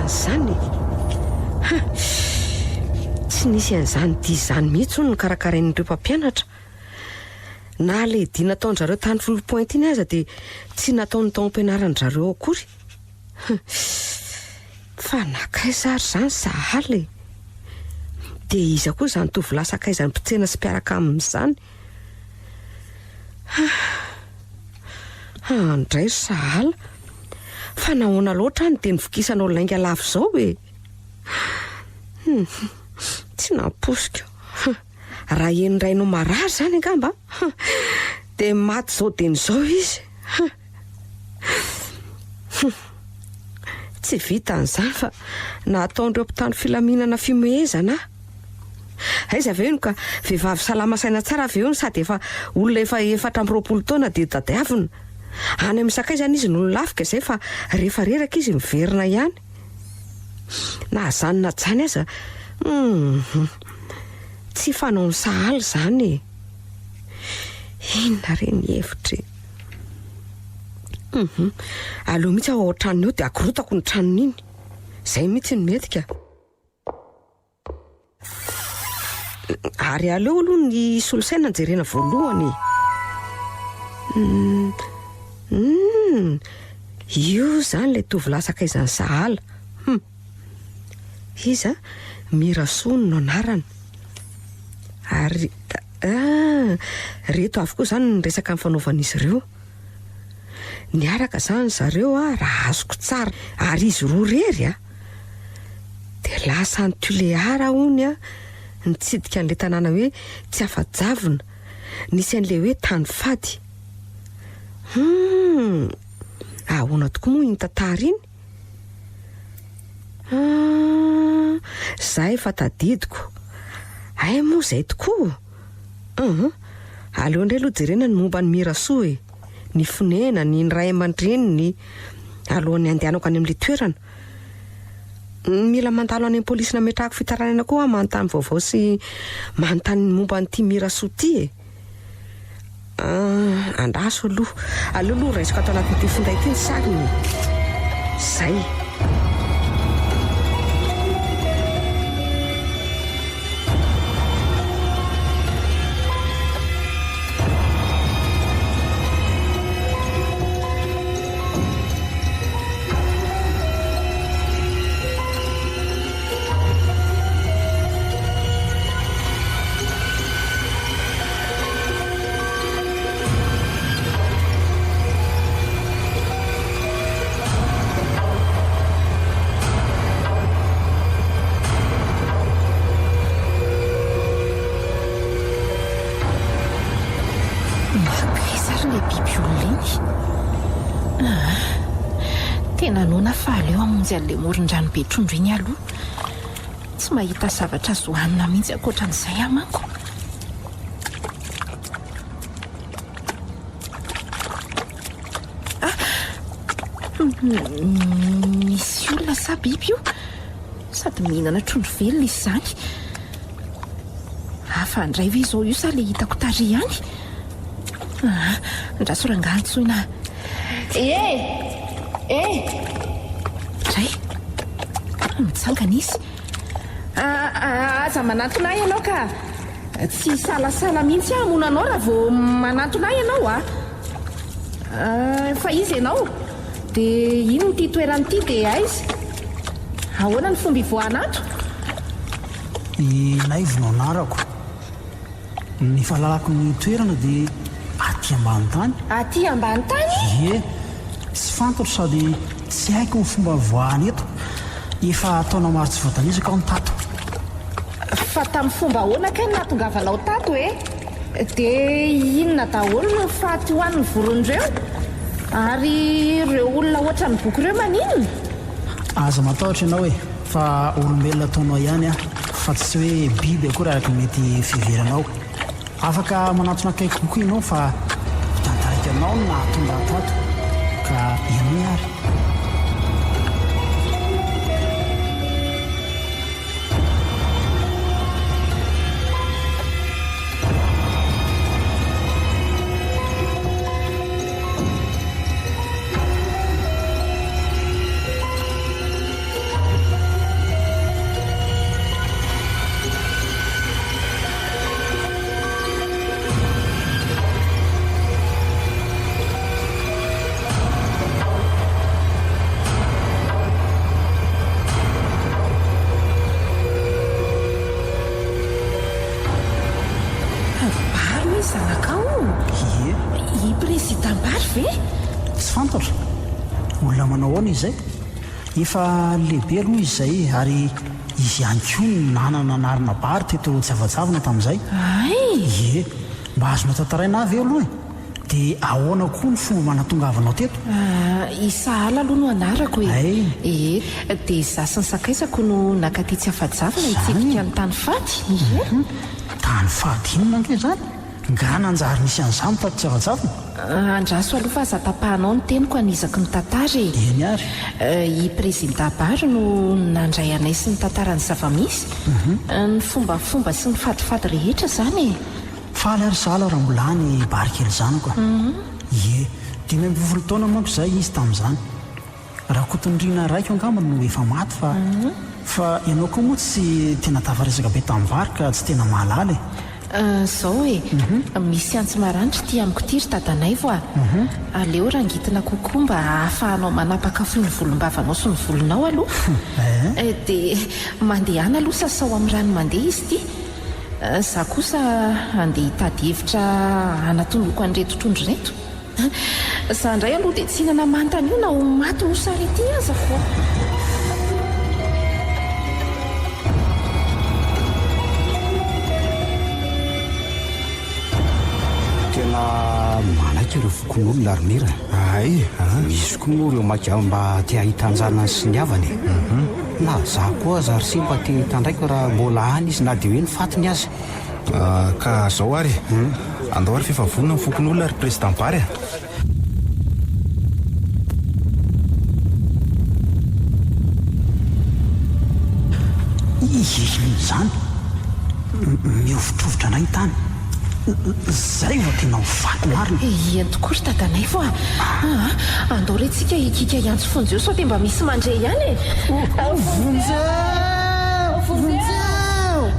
zany tsy tsy nisy an'izany dia izany mihitsy ho ny karakarain'ireo mpampianatra. Na le dia nataon zareo tany folo-pointy iny aza dia tsy nataony tao am-pianaran zareo akory. Fa nakaiza ary izany sahala e. Dia iza koa izany tovolahy sakaiza ny mpitsena sy mpiaraka amin'izany. Andray sahala, fa nahoana loatra ny teny vokisanao lainga lavo izao e. Tsy namposika. Raha enirainao marary izany angamba dia maty izao dia n'izao izy. Tsy vita an'izany fa nataon'ireo mpitandro filaminana fimoezana. Aiza avy eo no ka vehivavy salama saina tsara avy eo no sady efa olona efa 420 taona dia dadiavina. Any amin'ny sakaizany izy no lafika izay fa rehefa reraka izy miverina ihany. Na zany na jany aza tsy fanao ny sahala izany e. Inona reny hevitra e. Aleo mihitsy aho ao tranony eo dia akorotako ny tranony iny. Izay mihitsy ny mety ka. Ary aleo aloha ny solosaina jerena voalohany. Io zany le tovolahy sakaizany sahala. Iza Mirasoa no anarany. Ary reto avokoa zany ny resaka amin'ny fanaovan'izy ireo. Niaraka zany zareo raha azoko tsara ary izy roa rery dia lasa ny Tuleara hony nitsidika an'ilay tanàna hoe tsy afa-javona, nisy an'ilay hoe tany fady. Ahoana tokoa moa iny tantara iny? Zahay efa tadidiko. Ay moa izay tokoa. Aleo indray aloha jerena ny momba ny Mirasoa e. Ny fonena, ny ray aman-dreniny alohan'ny andehanako any amin'ilay toerana. Mila mandalo any amin'ny polisy nametrahako fitaranana koa manontany vaovao sy manontany momba n'ity Mirasoa ity e. Andraso aloha. Aleo aloha raisiko ato anatin'ity finday ity ny sariny. Zay. Tena nona faly eo amonjy an'ilay moron-drano be trondro iny aloha. Tsy mahita zavatra azo hanina mihitsy ankoatran'izay amanko. Misy olona sa biby io? Sady mihinana trondro velona izy izany. Hafa ndray ve izao io sa le hitako tary ihany? Ndraso rangahy tsoina. Ray mitsangana izy. Aza manantona ahy ianao ka tsy salasala mihitsy amonanao raha vao manantona ahy ianao fa izy ianao dia ino n'ity toerana ity dia aiza? Ahoana ny fomba ivoanato? Naivona anarako. Ny fahalalako ny toerana dia aty ambany tany. Aty ambany tany? Ie, tsy fantatro sady tsy haiko ny fomba voahany eto. Efa taona maro tsy voatanizako aho ny tato. Fa tamin'ny fomba ahoana kay nahatongavanao tato e? Dia inona daholo no faty ho an'ny voron'ireo? Ary ireo olona ohatra ny boky ireo maninona? Aza matahotra ianao e, fa olombelona taonao ihany fa tsy hoe biby akory araka mety fiheveranao. Afaka manatona akaiky kokoa ianao fa tantarika anao no nahatonga tato ka ianao ary. olona manao aona izay efa lehibe aloha izay ary izy ihany koa nanana anarina bary teto javajavana tamin'izay ay mba azona tantaraina avy eo aloha dia ahoana koa ny fomba manatongavanao teto isahala aloha no anarako Ay. dia zasy ny sakaisako no nakaty tsy afajavana itsidika ny tany faty tany faty inona ange zany nga nanjary nisy an'izany mitaty javajavana andraso aloha fa zatapahanao ny teniko anizako ny tantara eny ary i président bary no nandray anay sy ny tantarany zavamisy ny fombafomba sy ny fadifady rehetra zany faly ary sahala raha mbola ny barikely zanako ie 5 taona manko izay izy tamin'izany raha kotondriana raiko angambany no efa maty fa ianao koa moa tsy tena tafaresaka be tamin'ny vary ka tsy tena mahalala zao misy antsy maranitra ty amiko ty ry dadanay vo aleo rangitina kokoa mba ahafahanao manapaka fo ny volombavanao sy ny volonao aloha dia mandehana aloha sasao amin'ny rano mandeha izy ty za kosa andeha hitady hevitra anatondoko an'reto trondro reto za ndray aloha dia tsy hinana mantana io na ho maty ho sarety aza fo tena manaiky ireo fokon'olona ary mira misy koa moa ireo maka mba tia hitanjana sy ny avany na za koa zary sy mba tia hitandraiko raha mbola any izy na dia hoe ny fatiny azy ka zao ary andao ary fifavonina ny fokon'olona ary président bary izany miovitrovotra anay tany zay va tena ho faty marina eny tokoa ry dadanay vo andao retsika hikika iantso fonjeo sao dia mba misy mandray ihany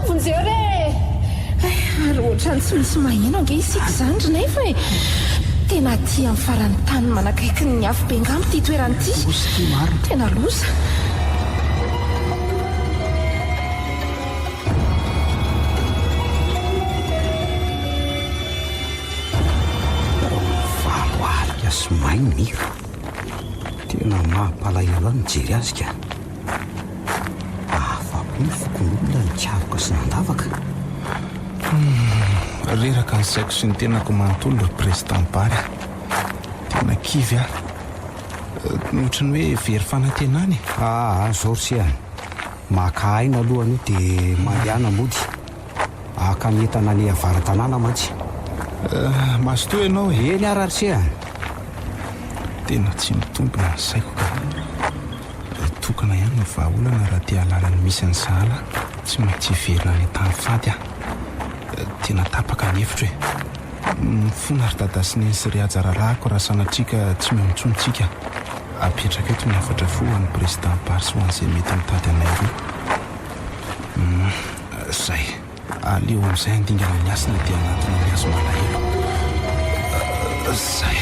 vonjeo re ary ohatrany tsy misy maheno ange isika izany rinay fa tena tia amin'ny farany tany manakaiky ny afo be ngamo ty toerany ty tena loza mainy mira tena mahampalahelo any mijery azy ka afapo ny fokon'olona ny kiavoka sy nandavaka reraka ny saiko sy ny tenako manontolo ry président bary tena kivy ohatra ny hoe very fanantenany zao rysiany maka aina alohany io dia mandehana mody akametana ny avara-tanàna mantsy mazotoa ianao eny ary rysiany tena tsy mitombona ny saiko ka tokana ihany no vahaolana raha tia lalany misy any sahala tsy maintsy hiverina ny tany fady tena tapaka ny hevitra hoe mifona ry dada sy neny sy ry ajaralahako raha sanatrika tsy miamontsontsika apetraka eto ny afatra fo ho an'ny président bary sy ho an'izay mety mitady anay roa zay aleo amin'izay andingana ny asina dia anatina ny azo malahelo zay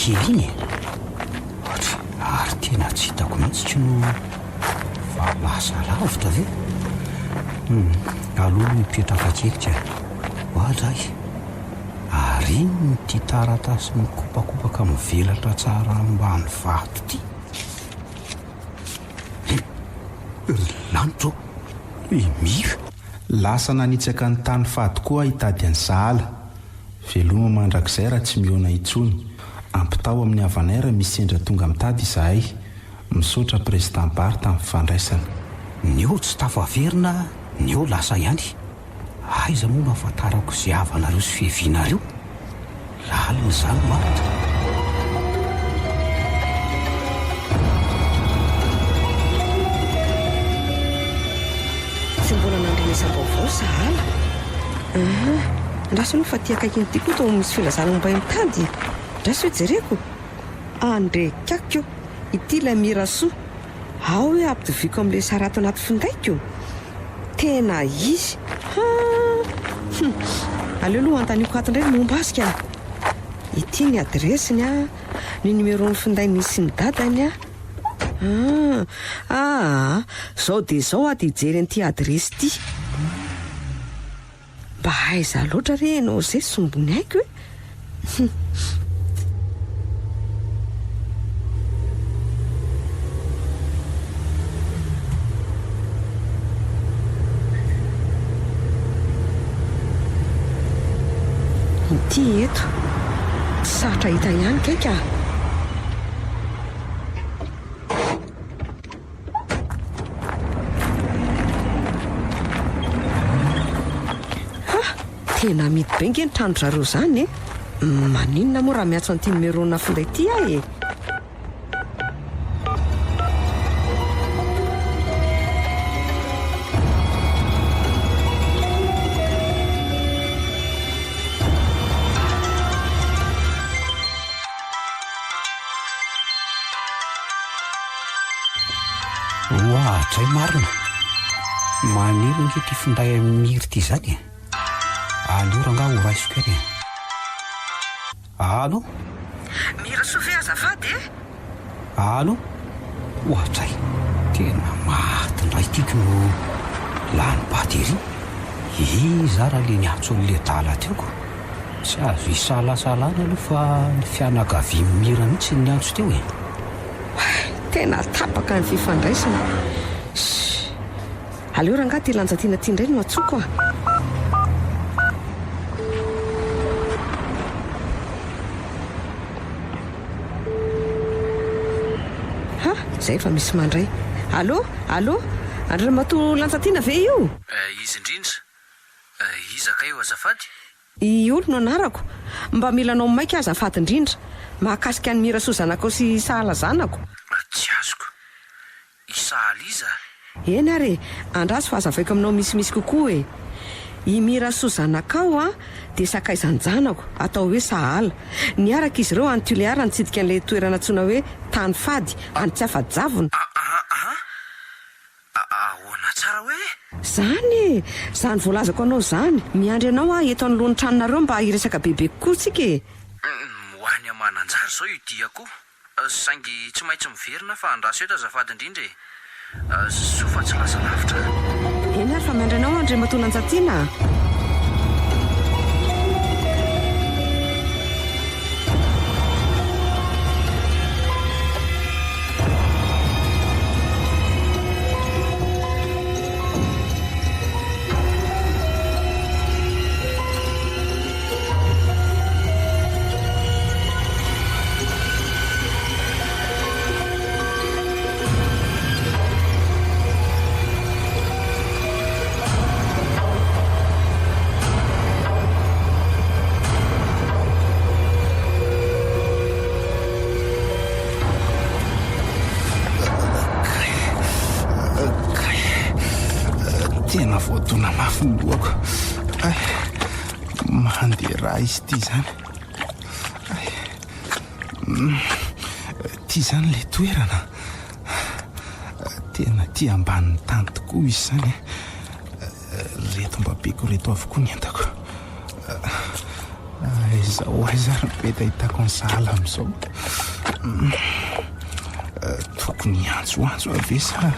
keliny ary tena tsy hitako mihitsy tsy no valasa lavitra ve aloha mipetraka kekitra ohatray ary iny ty taratasy mikopakopaka mivelatra tsara ambany vato ty lanitro mira lasa nanitsaka ny tany fady koa hitady any sahala veloma mandrakizay raha tsy miona itsony ampitao amin'ny havanay raha misy sendra tonga mitady izahay misaotra président bary tamin'ny fifandraisana ny eo tsy tafaverina ny eo lasa ihany aiza moa no afantarako izay havanareo sy fihevianareo lalina izany maritra Ndraso aloha fa tiakaiky ny tiako to misy filazana momba mitady. Ndraso hoe jereko andrekako ity ilay mirasoa ao hoe ampitoviko amin'ilay sarato anaty findaiko tena izy. Aleo aloha antaniako ato indray momba azy ka ity ny adresiny a, ny numéro ny findainy sy ny dadany a. Zao de zao a dia jery an'ity adresy ity. Mba aiza loatra re enao zay sombony haiko hoe. Ity eto tsy sarotra hita ihany kaika. Tena mity be nge ny trano zareo zany maninona moa raha miatso an'ity numéro-na finday ity ahy e. Ohatray marina maniry nge ty finday miry ty zany. Allo ranga ho raisiko ary. Allo? Mirasoa ve azafady e? Allo? Ohatray tena matindray tiako no lany batery. Iza raha le niatso an'le dala teoko. Tsy azo isalasalana aloha fa ny fianakavia mira mihitsy ny antso teo e. Tena tapaka ny fifandraisana. Aleo ranga ty lanjatiana ty indray no atsoko a. Zay fa misy mandray. Allo? Andriamato lanjatiana ve io? Izy indrindra. Iza ka io azafady? I olo no anarako. Mba milanao maika azafady indrindra mahakasika ny mirasoa zanako sy sahala zanako. Tsy azoko. Isahala iza? Eny ary andraso fa azavaiko aminao misimisy kokoa e. I mirasoa zanakao a dia sakaizany zanako atao hoe sahala. Niaraka izy ireo any Tuléar nitsidika an'ilay toerana antsoina hoe tany fady any tsy afadijavona. Ahoana tsara hoe? Zany zany voalazako anao zany. Miandry anao a eto anoloan'ny tranonareo mba hiresaka bebe kokoa tsika e. Hoany amananjary zao io diako. Saingy tsy maintsy miverina fa andraso eto azafady indrindra e. Soa fa tsy lasa lavitra. Eny ary fa miandry anao Andriamato Nanjatiana. Tena voadona mafy ny lohako. Mandeha raha izy ty zany. Ty zany le toerana. Tena ty ambanin'ny tany tokoa izy zany. Reto mba beko reto avokoa ny entako. Izao aiza ry mety ahitako ny sahala amin'izao. Tokony antsoantso ave sa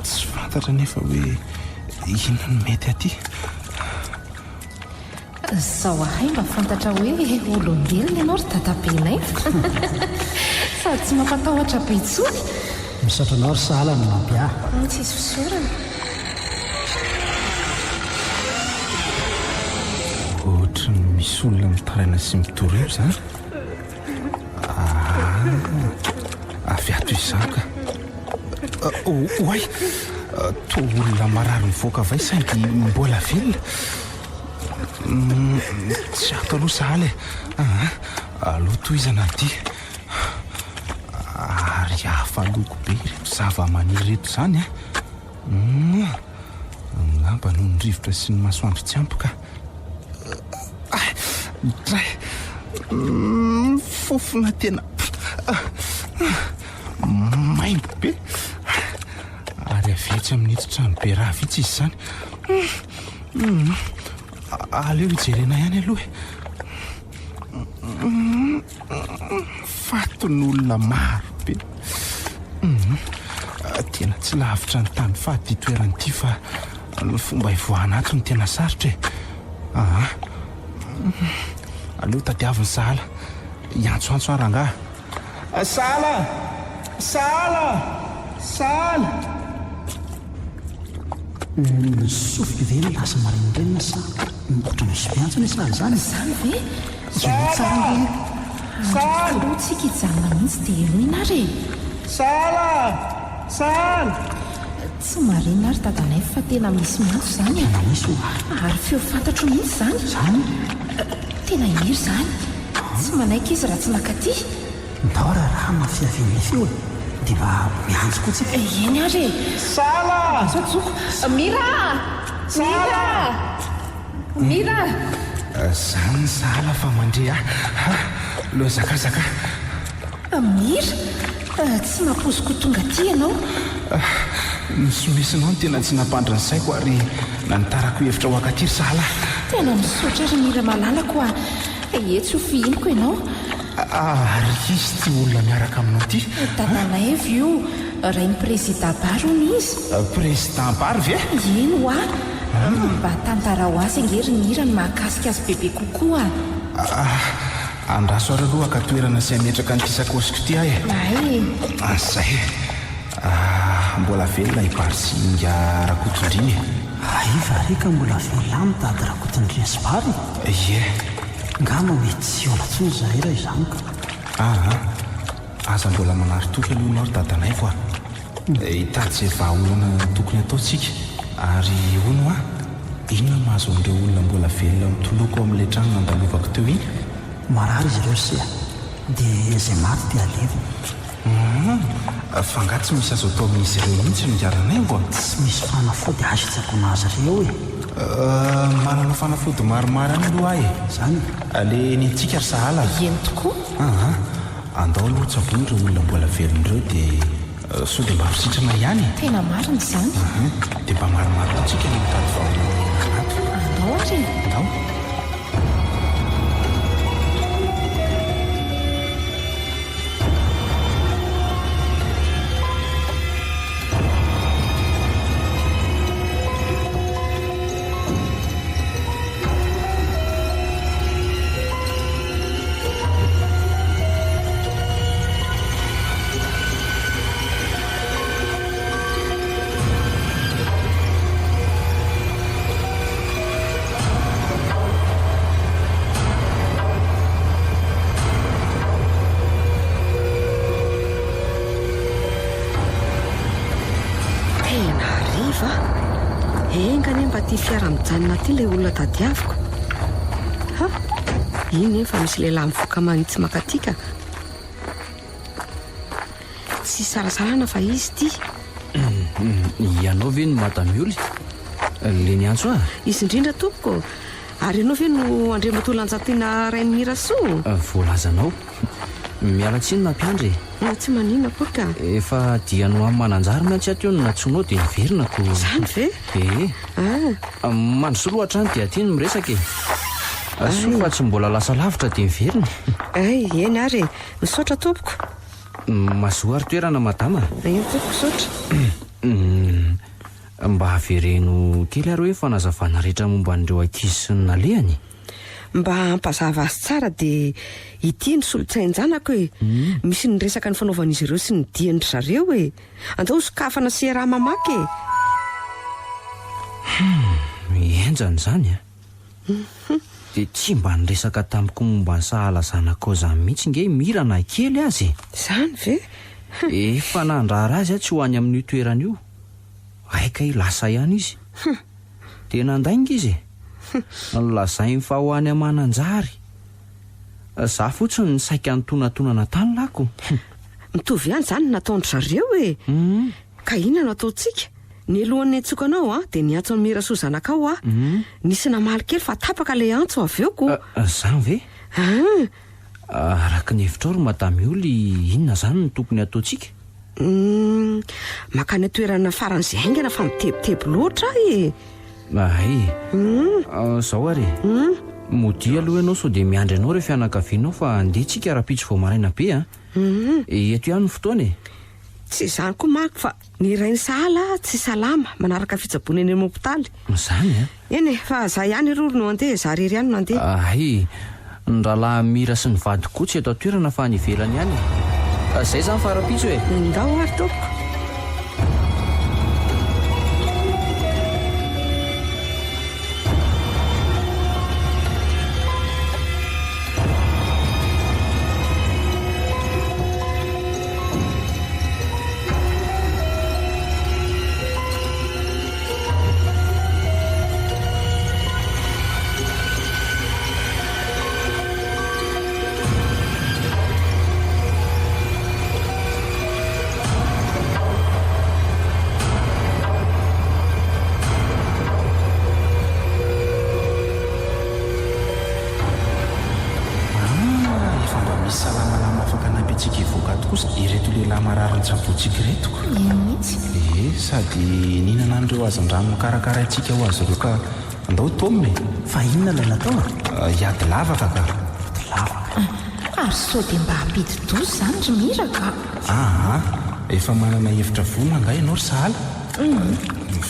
tsy fantatra nefa hoe inona no mety aty. Zao ahay mba fantatra hoe olombelona ianao ry dadabenay. Sady tsy mampatahotra be intsony. Misatranao ry sahala no mampia. Tsisy fisaorana. Ohatra ny misy olona mitaraina sy mitoreo zany. Avy ato izany ka. Oay, to olona marary mivoaka vai saingy mbola velona. Tsy ato aloha sahala e. Aloha toizana ty. Ary hafa loko be reto zava-maniry reto zany a. angamba noho ny rivotra sy ny masoandro tsy ampoka. Dray fofona tena maimbo be ary avetsy amin'ito trano be raha vitsy izy izany. Aleo hijerena ihany aloha. Faton'olona maro be. Tena tsy lavitra ny tany faty toeran'ity fa ny fomba hivoahana ato ny tena sarotra e. Aleo tadiaviny Sahala. Iantsoantso arangaha. Sahala! Sahala! Sahala! Sofika ve ny lasa marinireny sa otra misy fiantsona Sahala zany? Zany ve? Sahala! Tsika hijanona mihitsy dia eloina ary. Sahala! Sahala! Tsy marina ary dadanay fa tena misy miantso zany a. Misy Ary feo fantatro mihitsy zany. zany? Tena iry zany. Tsy manaiky izy raha tsy nakaty. Ndao raha mafiavian'ilay feo dia mba miantso koa tsika. Eny ary. Sahala! Zoko. Mira! Mira! Mira! Zany Sahala fa mandre loha zakazaka. Mira? Tsy mampoziko tonga ty ianao. Nisomesinao ny tena tsy nampandra ny saiko ary nanitarako hevitra ho akatiry Sahala. Tena misaotra ary Mira malalako a. Etsy ho fihiniko ianao. Ary izy ty olona miaraka aminao ty. Dadanay avy io. Rain'ny président Baro izy. Président Baro ve? Eno a. Mba tantara ho azy angery Mira ny mahakasika azy bebe kokoa. Andraso ary aloha ka toerana sy ametraka nyty sakosiko ty ahy. Zay. Mbola velona ipary sy inga rakotondriny. Iva reka mbola velona mitady rakotondriny sy vary. Ie. Ngamba mety tsy olatsony zahay raha izany ka. Aza mbola manary toky aloha ianao ry dadanay koa. Hitady izay vahaolana tokony ataontsika. Ary hono inona mahazo an'ireo olona mbola velona mitoloko amin'ilay trano nandalovako teo iny? Marary izy ireo sia dia izay maty dia alevina. Fa nga tsy misy azo atao amin'izy ireo mihitsy ny garanay mbo. Tsy misy fanafody azo itsakoana azy ireo e. Manana fanafody maromaro any aloha ahy. Zany Ale ny antsika ry Sahala. Eny tokoa. Andao aloha tsavony ireo olona mbola velon'ireo dia sao dia mba fisitrana ihany. Tena marina izany. Dia mba maromaro antsika ny mitady vahaolana anato. Andao ary. Andao. Engany mba ty fiara-mijanona ty ilay olona tadiaviko. Iny fa misy lehilahy mivoaka manitsy makatika. Tsy sarasalana fa izy ty. Ianao ve no madame Oly? Le niantso Izy indrindra tompoko. Ary ianao ve no andriamatolanjatiana Rain'ny Mirasoa? Voalazanao. Mialatsiny nampiandry. Tsy manina koa ka. Efa dianao amin'ny mananjary miantsy ato io no natsonao dia niverinako. Zany ve? Mandro loatra any dia aty no miresaka e. Soa fa tsy mbola lasa lavitra dia niverina. Eny ary, misaotra tompoko. Mazoa ary toerana madama. Eny tompoko saotra. Mba havereno kely ary hoe fanazavana rehetra momba an'ireo ankizy sy ny nalehany. Mba hampazava azy tsara dia ity ny solotsain-janako e. Misy ny resaka ny fanaovan'izy ireo sy ny dian'ny zareo e. Andao sokafana sy raha mamaky e. Enjany zany dia tsy mba niresaka tamiko momba ny Sahala zanako zany mihitsy nge mirana kely azy. Zany ve? Efa nandrara azy tsy ho any amin'ny toerana io. Aika lasa ihany izy. Dia nandainga izy lazainy fa ho any amananjary. Za fotsiny ny saika nytonatonana tany lako. Mitovy ihany zany nataon'ny zareo e. Ka inona no ataontsika? ny alohan'ny antsokanao a dia niantso ny mira sozanakao a nisy namaly kely fa tapaka ilay antso avy eoko zany ve araka ny hevitra ro madamy oly inona zany ny tokony ataontsika makany toerana faran'izay aingana fa mitebiteby loatra e zao ary mody aloha ianao sao dia miandry anao rehefa fianakavianao fa andehtsika raha-pitso vao maraina be eto ihany ny fotoana e tsy izany koa mako fa ny rainy sahala tsy salama manaraka fitsaboana eny amin'ny hopitaly zany eny e fa za ihany irory no andeha za rery ihany no andeha ny rahalahy mira sy ny vady kotsy eto atoerana fa ny ivelany ihany zay zany fara-pitso e ndao ary tompoko ireto lehilahy marary ny-tsabotsika iretoko sady ninana an'ireo azan-drano mikarakara antsika ho azy ireo ka andao tominy fa inona ilay natao hiady lavaka ka ary sao dia mba hampidi-dozy zany ry miraka efa manana hevitra vonona nga ianao ry sahala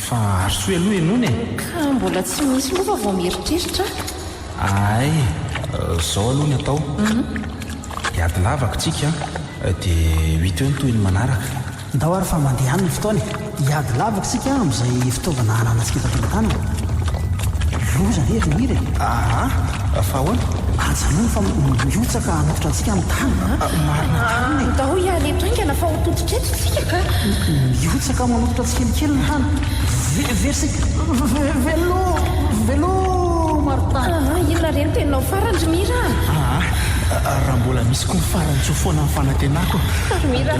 fa arysoe aloha ianony ka mbola tsy misy moa fa vao mieritreritra ay zao aloha ny atao hiady lavaka tsika dia 8 eo ny toy ny manaraka ndao ary fa mandeha any ny fotoany hiady lavaka sika amin'izay fitaovana ananatsika etatolotanana loza nery miry fa hoana ajanony fa miotsaka hanofotra antsika amin'ny tany marina tany ndao ialetraingana fa ho tototretritsika ka miotsaka manofotra tsikelikely ny tany versika velo martany inona reny teninao farandry mira raha mbola misy koa mifarany tsofoana amin'ny fanantenako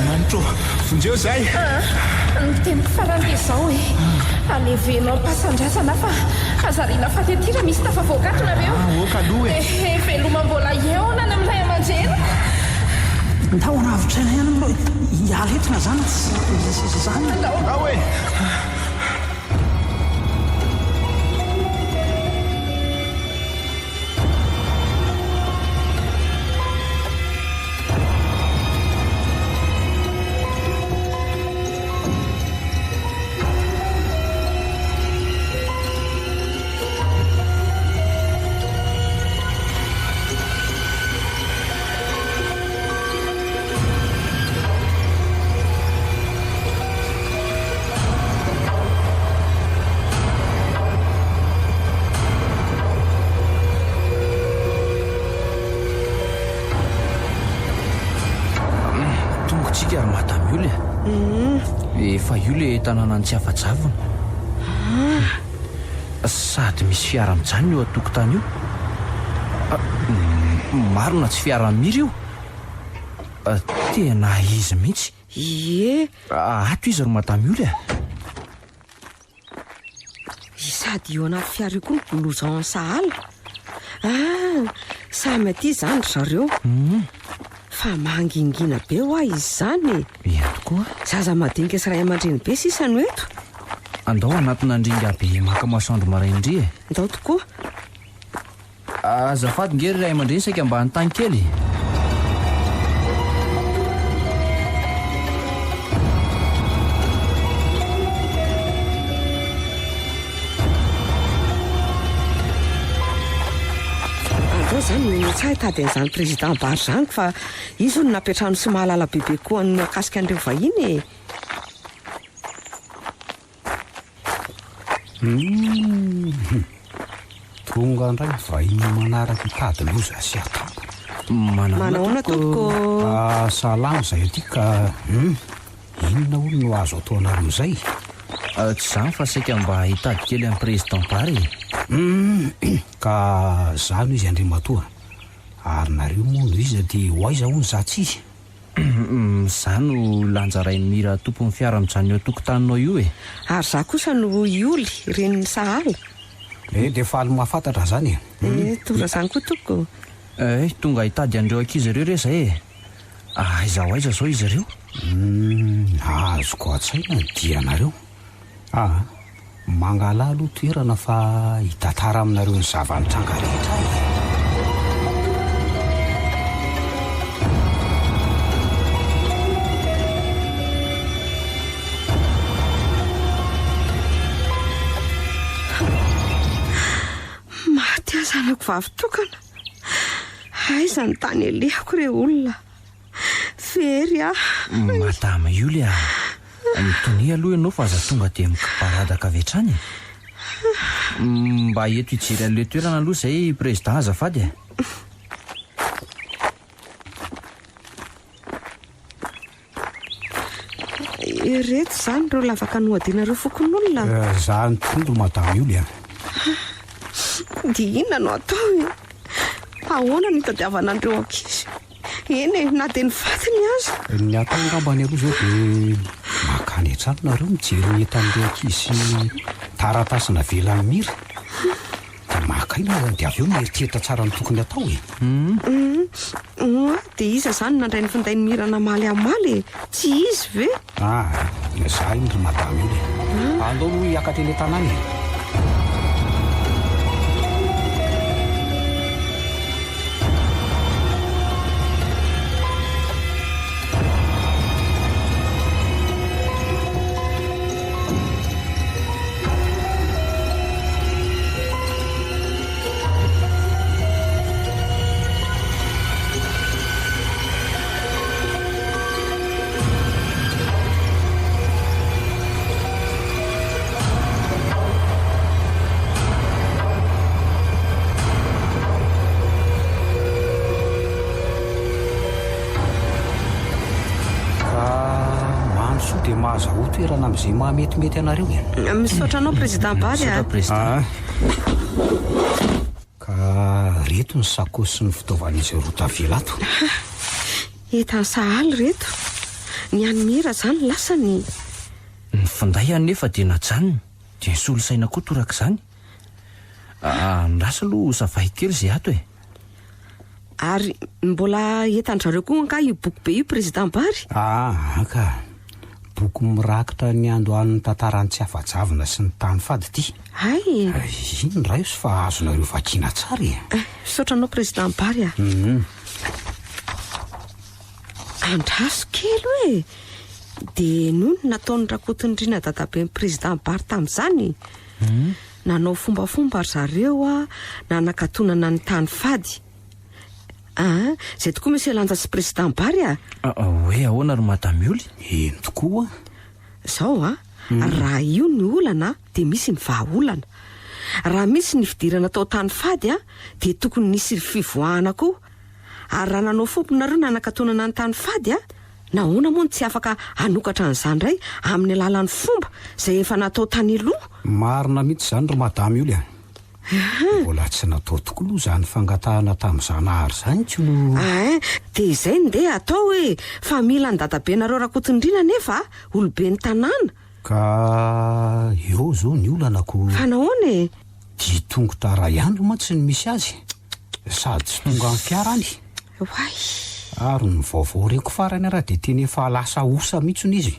manitro vonjeo zay ny teniko farany dia zao e alevenao mpasandrasana fa azarina fatetira misy tafavoakatonareo oka aloha e veloma mbola eonany amin'ilay aman-drena ndao anavitra ihany aloha hialetrina zany zany ao e efa io le tanàna ny tsy afa-javona sady misy fiara mijanona eo atokotany io marina tsy fiara-miry io tena izy mihitsy ato izy ro madamy io le sady eo anaty fiara io koa ny boloza ny sahala samy aty zany ry zareo fa mangingina be ho izy zany ia tokoa zaza madinika sy ray aman-dreny be sisany eto andao anatina andringa be maka masoandro maraindry ndao tokoa azafady ngery ray aman-dreny saika mba hanytany kely zany ntsay tady an'izany président Barzango fa izy no napetrano sy mahalala bebe koa ny akasika an'ireo vahiny tonga ndray vahiny manaraka tady loza sy atako manaona tompoko salama zay aty ka inona olo no azo ataonaro amin'izay tsy zany fa saika mba hitady kely amin'ny président Bary ka zany izy andrimatoa ary nareo mono izy dia ho aiza ho ny zatsy izy Za no lanjarain'ny mira tompon'ny fiara mijanona eo tokontaninao io e. Ary za kosa no ioly reniny sahala. De faly mahafantatra zany Tonga zany koa toko. Tonga hitady andreo ankizy ireo re zay e. Aiza ho aiza zao izy ireo? Azoko an-tsaina dianareo. Mangala aloha toerana fa hitatara aminareo ny zavanitranga rehetra. Maty azanako vavitokana. Aiza ny tany elehako re olona. Fery Madama Julia, mitony aloha ianao fa aza tonga dia mikiparadaka avy hatrany. Mba eto hijery an'ilay toerana aloha izay président azafady e. Ireto zany ireo lavaka nohadianareo fokon'olona. Za ny tondro Madame Julia. Dia inona no atao e? Ahoana ny tadiavanandreo ankizy? Eny e, na dia ny fatiny aza. Ny atao angambany aloha zao dia makany hatrany nareo mijery entan'ireo ankizy taratasina velany mira. Dia makaina dia avy eo mieritreritra tsara ny tokony atao e. Dia iza zany nandray ny findainy mira namaly amaly e? Tsy izy ve? Za indry Madame Julia. Andao no hiakatra eny tanàna e. Dia mahazaho toerana amin'izay mahametimety anareo e. Misaotra anao président Bary Ka reto ny sakosy sy ny fitaovan'izy roa tavela ato. Etan'ny sahaly reto. Ny any mira zany lasany. Ny finday any nefa dia najanona. Dia ny solosaina koa toraka izany. Ndrasa aloha zavahy kely izay ato e. Ary mbola etan-jareo koa anka io boky be io président Bary. Ka boky mirakitra ny andohan'ny tantarany tsy afa-javina sy ny tany fady ty. Iny ray sy fa azonareo vakiana tsara e. Misaotra anao président Bary Andraso kely hoe. Dia noho ny nataony rakotondriana dadaben'ny président Bary tamin'izany. Nanao fombafomba zareo nanakatonana ny tany fady. Zay tokoa misy lanja sy président Bary Hoe ahoana ry Madame Julia? Eny tokoa. Zao raha io ny olana dia misy ny vahaolana. Raha misy ny fidirana tao tany fady dia tokony nisy fivoahana koa. Ary raha nanao fomponareo nanakatonana ny tany fady nahoana moa tsy afaka hanokatra an'izany ray amin'ny alalan'ny fomba izay efa natao tany aloha. Marina mihitsy izany ry Madame Julia. Mbola tsy natao tokoa aloha izany fangatahana tamin'izanahary izany koa. Dia izay ndeha atao hoe fa mila ny dadabenareo rakotondriana nefa olobe ny tanàna. Ka eo zao ny olanako. Fa nahoana e? Dia tongotra ray andro ma tsy ny misy azy. Sady tsy tonga amin'ny fiara any. Ary ny vaovao reko farany raha dia teny efa lasa osa mihitsy izy.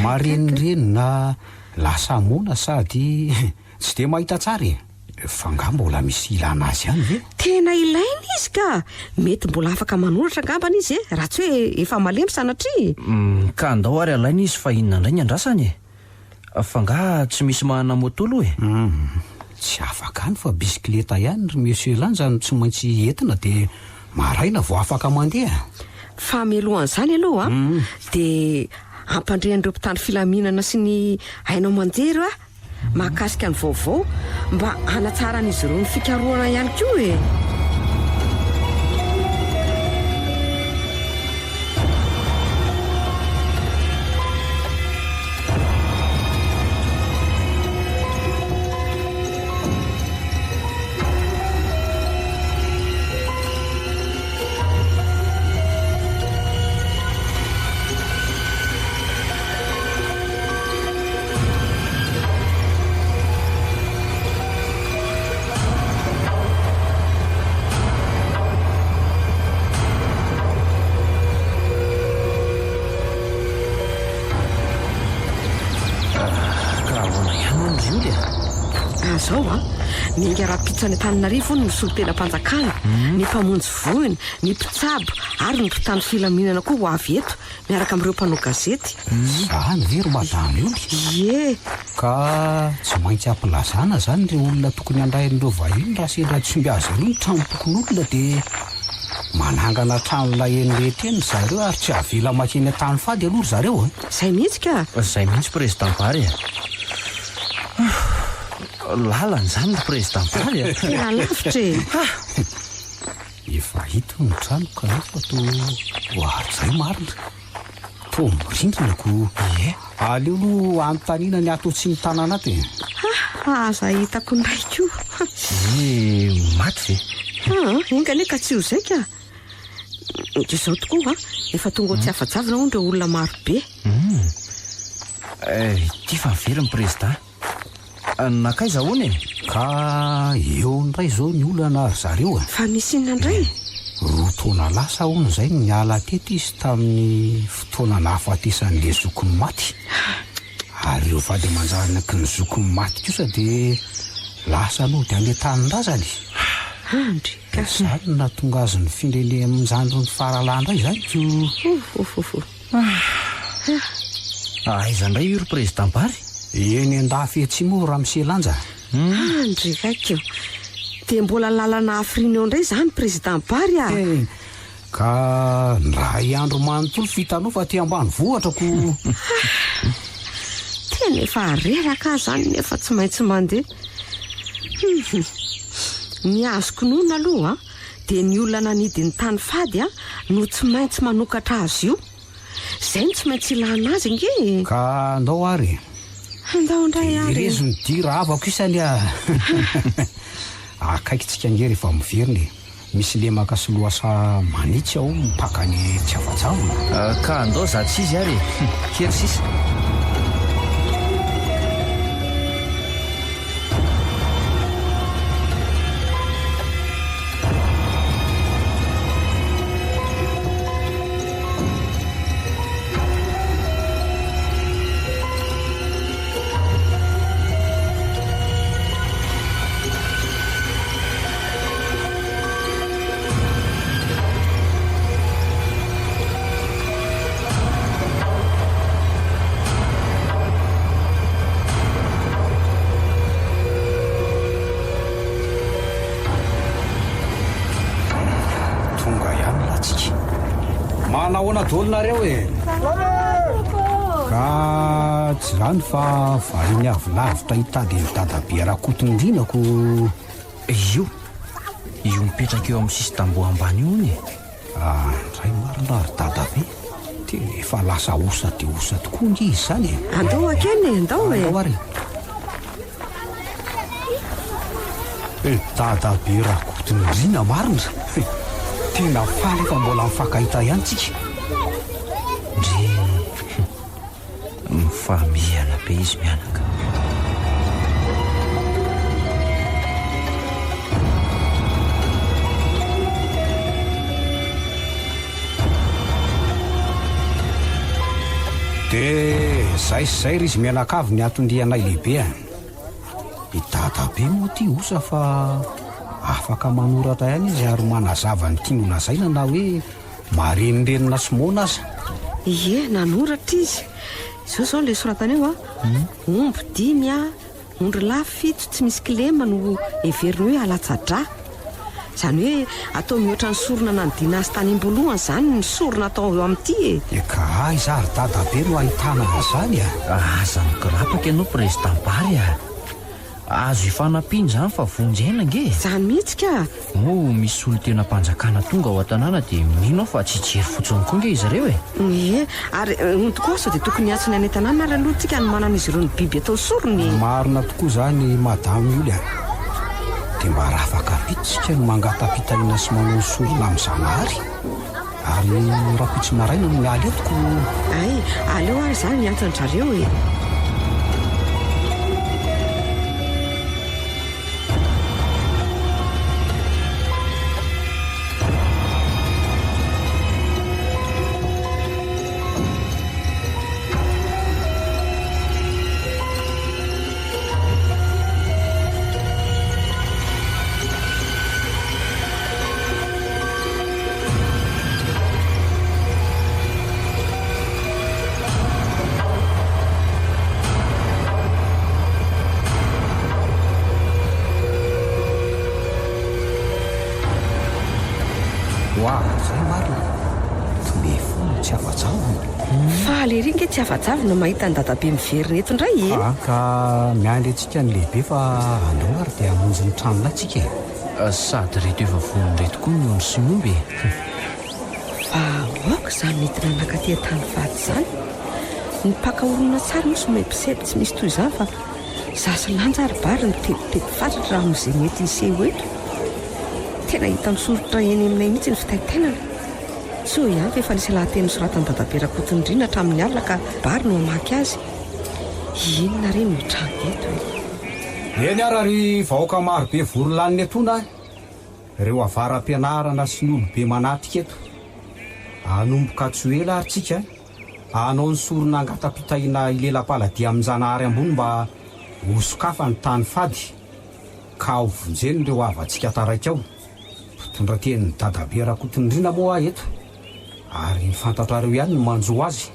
Marenireny na lasa mona sady tsy dia mahita tsara e. Fa nga mbola misy ilana azy ihany ve? Tena ilaina izy ka. Mety mbola afaka manoratra angambany izy raha tsy hoe efa malemy sanatria. Ka andao ary alaina izy fa inona indray ny andrasany e. Fa nga tsy misy mahana moto aloha e. Tsy afaka any fa bisikileta ihany ry monsieur lanja no tsy maintsy entina dia maraina vao afaka mandeha. Fa mialohan'izany aloha dia ampandrehan'ireo mpitandro filaminana sy ny hainao manjero mahakasika ny vaovao mba hanatsarana izy ireo ny fikarohana ihany koa e. ronondry ioly azao a minga raha-pitsany Antananarivo ny misolo-tena-mpanjakana ny mpamonjy vohiny ny mpitsabo ary ny mpitandro filaminana koa ho avy eto miaraka amin'ireo mpanao gazety. Zany very madamy ioly. Ie, ka tsy maintsy ampilazana zany ireo olona tokony andrain'ireo vahiny raha sendra tsomby azy ireo ny tranopokon'olona dia manangana trano laheny rehetra eny zareo ary tsy avela makeny an-tany fady aloha ry zareo a. zay mihitsy ka. Zay mihitsy président Bary lalany zany ny président Bary Tena lavitra e. Efa hita ny trano kanefa to hoarizay marina to mirindrinako. Ie, aleo aloha anontaniana ny ato tsy ny tanana ato e. Aza hitako ndraiky io. maty ve? Ingane ka tsy ho zay ka. Izao tokoa efa tonga ho tsy afa-javona ho ndreo olona maro be. Ty fa very ny président nakaiza hoana e? Ka eo ndray zao ny olana ary zareo a. Fa misy inona indray? Roa taona lasa hono zay ny ala teto izy tamin'ny fotoana nahafatesan'le zokony maty. Ary eo vady aman-janaky ny zokony maty kosa dia lasa no dia anetanin-drazany. Andry ka. Zany na tonga azy ny findreny amin'izany ny faralandray zany ko. Aiza ndray io ry président Bary? Eny an-dafy etsy moa raha miselanja. Andry kaikio. Dia mbola lalana afriny eo indray zany président Bary a. Ka raha iandro manontolo fitanao fa ty ambany vohatrako. Tena efa reraka zany nefa tsy maintsy mandeha. Ny azoko noana aloha dia ny olona nanidiny tany fady no tsy maintsy manokatra azy io. Zay no tsy maintsy ilana azy nge. Ka andao ary. Andao indray ary. Irezo ny dira avako isany a. Akaikitsika nge rehefa miveriny. Misy lemaka sy loasa manitsy ao mipakany tsy afa-javona. Ka andao zatsy izy ary kery sisa. Manahoana daolinareo e? Ka tsy zany fa vahiny avy lavitra hitady ny dadabe raha-kotondrinako. Io mipetraka eo amin'ny sisy tamboho ambany io ny. Ndray marina ary dadabe tena efa lasa osa dia osa tokoa nge izy zany e. Andao akeny andao e. Andao ary. Dadabe raha-kotondrina marina. Tena faly efa mbola mifakahita ihany tsika. Ndry mifamihana be izy mianaka. Dia zay sy zay ry izy mianakavy ny atondrianay lehibe a. I dadabe moa ty osa fa afaka manoratra ihany izy ary manazava ny tiany lazaina na hoe marenrenina sy mona aza. Ie, nanoratra izy. Izao zao le soratany eo omby 5 ondry lahy 7 tsy misy kilema no heveriny hoe alatsadra. Zany hoe atao mihoatra ny sorona nandiana azy tany am-boalohany zany ny sorona atao eo amin'ity e. Ka izy ary dadabe no ahitana an'izany a. Aza mikorapaka ianao président Bary a. Azo ifanampiany zany fa vonjena nge. Zany mihitsy ka. Moa misy olo tena mpanjakana tonga ao an-tanàna dia mino fa tsy jery fotsiny koa nge izy ireo e. Ie, ary tokoa sao dia tokony hiatsony any an-tanàna ary aloha tsika ny manana izy ireo ny biby atao sorony. Marina tokoa zany madame ioly a. Dia mba raha afaka apitsika no mangatapitaina sy manao sorona amin'izanahary. Ary raha pitsy maraina no mialy etoko. Ay, aleo ary zany miantony zareo e. Falery nge tsy avajavina mahita ny dadabe miverina eto indray e. Ka miandry antsika ny lehibe fa andao ary dia hamonjy ny tranona atsika sady reto efa vonon'ireto koa ny ono sy omby fa aoka izany mety nanakaty tany vady izany ny paka olona tsara mosy maimpisety tsy misy toy izany fa zasy lanja ary bary ny tetitety fatratra raha amin'izay mety iseho eto. Tena hita misorotra eny aminay mihitsy ny fitaitainana. Tsy ho ihany fa efa nisy lahateny soratany dadabe Rakotondriana hatramin'ny alina ka bary no mamaky azy. Inona reny mitranga eto e? eny ara ry vahoaka marobe vorolaniny etona ireo avaram-pianarana sy ny olobe manatika eto anomboka tsy ho ela ary tsika anao ny sorona angatapitaina ilela-paladia amin'njanahary ambony mba hosokafa ny tany fady ka ho vonjeny ireo avantsika taraika ao. Mpitondra teny dadabe Rakotondriana moa eto ary fantatrareo ihany no manjo azy.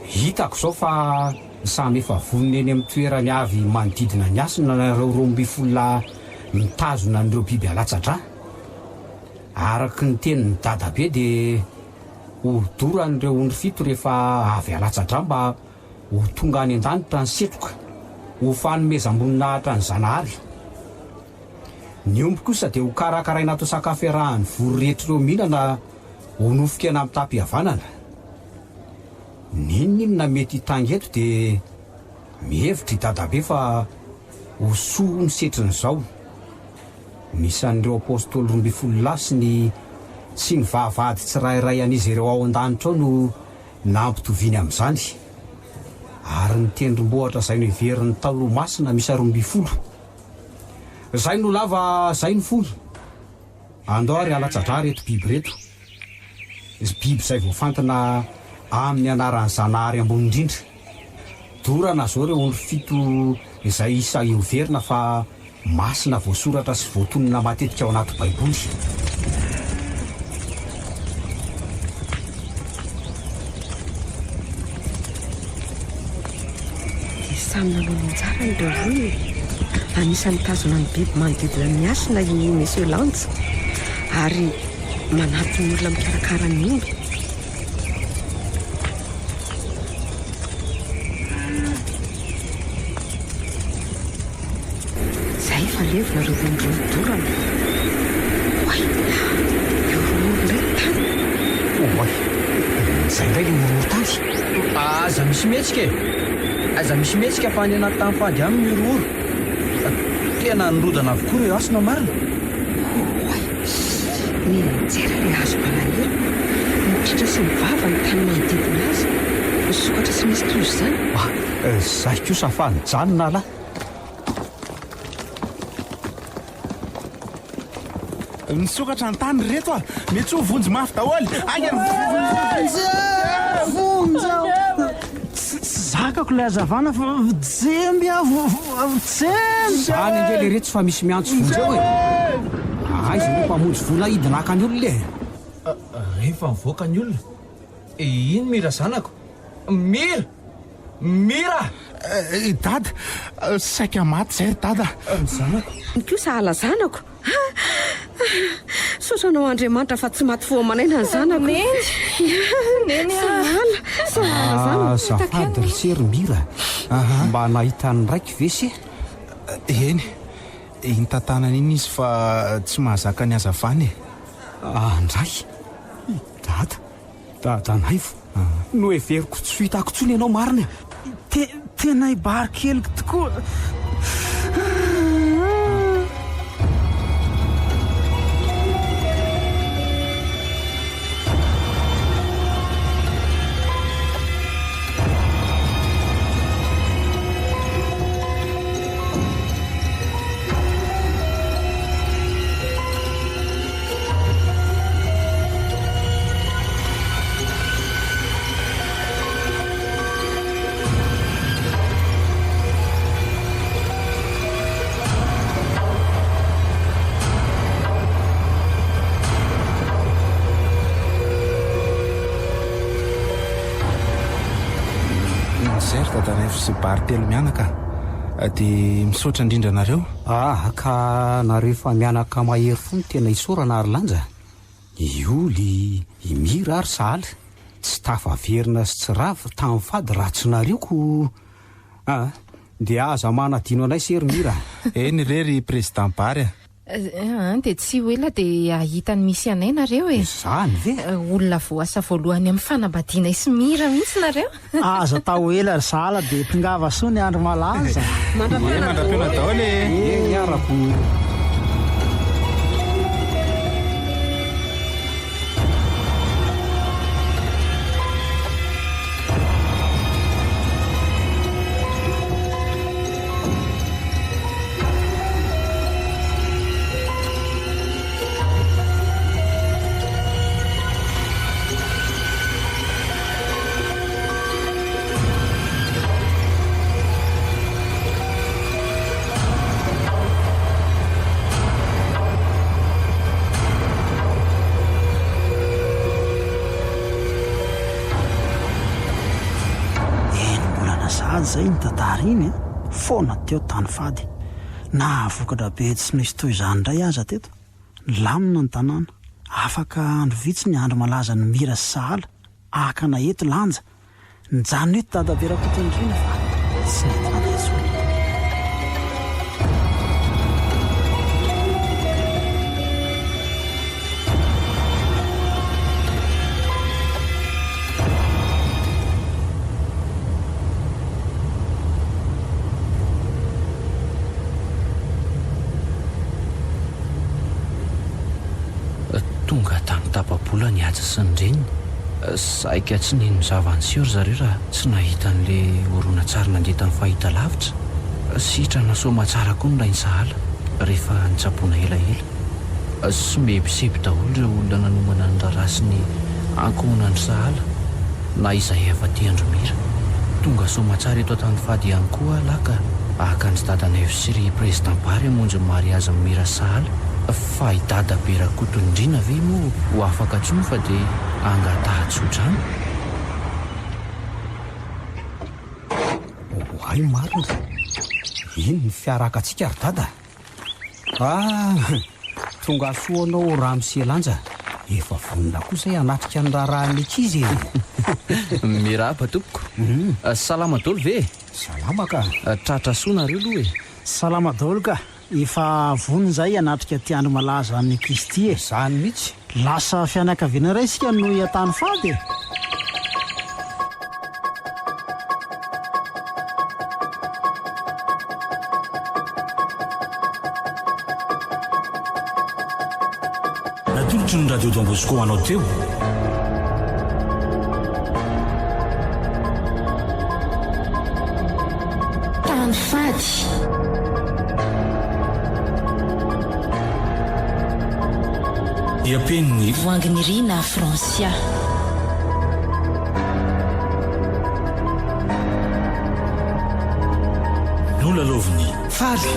Hitako izao fa samy efa vonona eny amin'ny toerany avy manodidina ny asina nareo 12 mitazona n'ireo biby alatsatra. Araky ny tenin'ny dadabe dia hodoranyireo ondry fito rehefa avy alatsatra mba ho tonga any an-danitra ny setroka ho fanomezam-boninahitra ny Zanahary. Ny omby kosa dia ho karakaraina atao sakafo iarahan'ny voro rehetra ireo mihinana ho nofokena amin'ny tampihavanana. Ninona mety hitangy eto dia mihevitra i dadabe fa ho soa ny setrin'izao. Misy an'ireo apôstôly 12 sy ny vavahady tsirairay an'izy ireo ao an-danitra ao no nampitoviany amin'izany. Ary ny tendrombohatra izay no heverin'ny talomasina misy 12. Izay no lava, izay no fohy. Andao ary alatsatra reto biby reto. Biby izay voafantana amin'ny anaran'ny Zanahary ambony indrindra. Dorana izao ireo ondry fito izay isa ioverina fa masina voasoratra sy voatonona matetika ao anaty baiboly. Samy nanao tsara ny daholo. Anisan'ny tazona ny biby manodidina ny asina i Monsieur Lantz ary manampy ny olona mikarakara ny omby. Zay efa levona ireo ondrodorana. Oay, eo omby indray tany. Oay, izay indray no morontany. aza misy metsika e. Aza misy metsika fa any anaty tany fady aminy miroro. Tena nirodana avokoa ireo asina marina. Mianjera ilay hazo malahelo, mitritra sy mivava ny tany manodidina azy, misokatra sy misy toy izany. Zay kosa fa nijanona lahy. Nisokatra ny tany reto a, mety ho vonjy mafy daholo. Zakako ilay hazavana fa jemby jemby. Zany indray le reto fa misy miantso vonjy eo e. Aiza no mpamonjy vola hidinaka ny olona e. Rehefa mivoaka ny olona. Ino mira zanako? Mira! Mira! Dada, saika maty zay dada. Zanako? Ny kosa hala zanako. Sotranao Andriamanitra fa tsy maty foa manaina ny zanako. Sahala Zafady ry sery Mira. Mba nahita ny raiky vesy. Eny, iny tantanana iny izy fa tsy mahazaka ny hazavany e. Andray, dada naivo, no heveriko tsy hitako tsony ianao marina. Tena ibary keliko tokoa. Sy bary telo mianaka dia misaotra indrindra nareo. Ka nareo fa mianaka mahery fony tena isorana ary lanja. I Oly, i Mira ary Sahala. tsy tafaverina sy tsy rava tamin'ny fady ratsonarioko dia aza manadino anay serymira. eny rery président Bary dia tsy hoela dia ahitany misy anay nareo e. Zany ve? Olona voasa voalohany amin'ny fanambadiana sy mira mihitsy nareo. Aza tao ela sala dia tongava soa ny andro malaza. mandra-piona daholo miarako. Zay ny tantara iny foana teo tany fady na vokatra be tsy nisy toy izany indray aza teto lamina ny tanàna afaka andro vitsy ny andro malaza ny mira sy sahala akana eto lanja njano eto dadaberakotondrina fa tsy nentinanazo. Tonga tamin'ny tapabola ny aja sy ny reniny saika tsy nino zavany siory zareo raha tsy nahita n'le orona tsara nandeha tamin'ny fahita lavitra. Sitra nasoma tsara koa nolay ny sahala rehefa nitsaboana elaela sy mebiseby daholo ireo olona nanomana ny rarasy ny ankohona ny sahala na izay efa tiandromira. Tonga soma tsara eto tamin'ny fady ihany koa laka ahaka ny dadanay sy ry président Bary hamonjy ny mariazy amin'ny mira sahala. Fa idada berakotondrina ve moa ho afaka tsony fa dia angatahatsodrano. Ay marina iny ny fiaraka antsika ry dada. Tonga soanao ramselanja efa vonona kosa hanatrika ny raharahany ankizy. Miraba tompoko. Salama daholo ve? Salama ka. Tratra soa nareo aloha e. Salama daholo ka. Efa vonona izay hanatrika ty andro malaza amin'ny Kristy e. Zany mihitsy. Lasa fianakaviana iray isika no hiatany fady e. Natolotry ny radio Don Bosco anao teo. Tany fady. Iapeniny voanginirina Francia. nolaloviny faly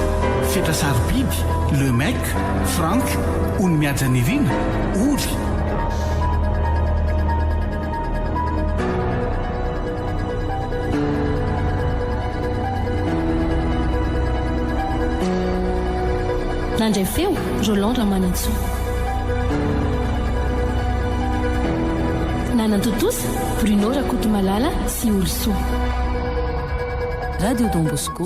fetrasarobiby le mec Frank ony miajanirina oly nandray feo Roland Ramanantsoa nanantotosa Bruno Rakotomalala sy Olsoa. Radio Don Bosco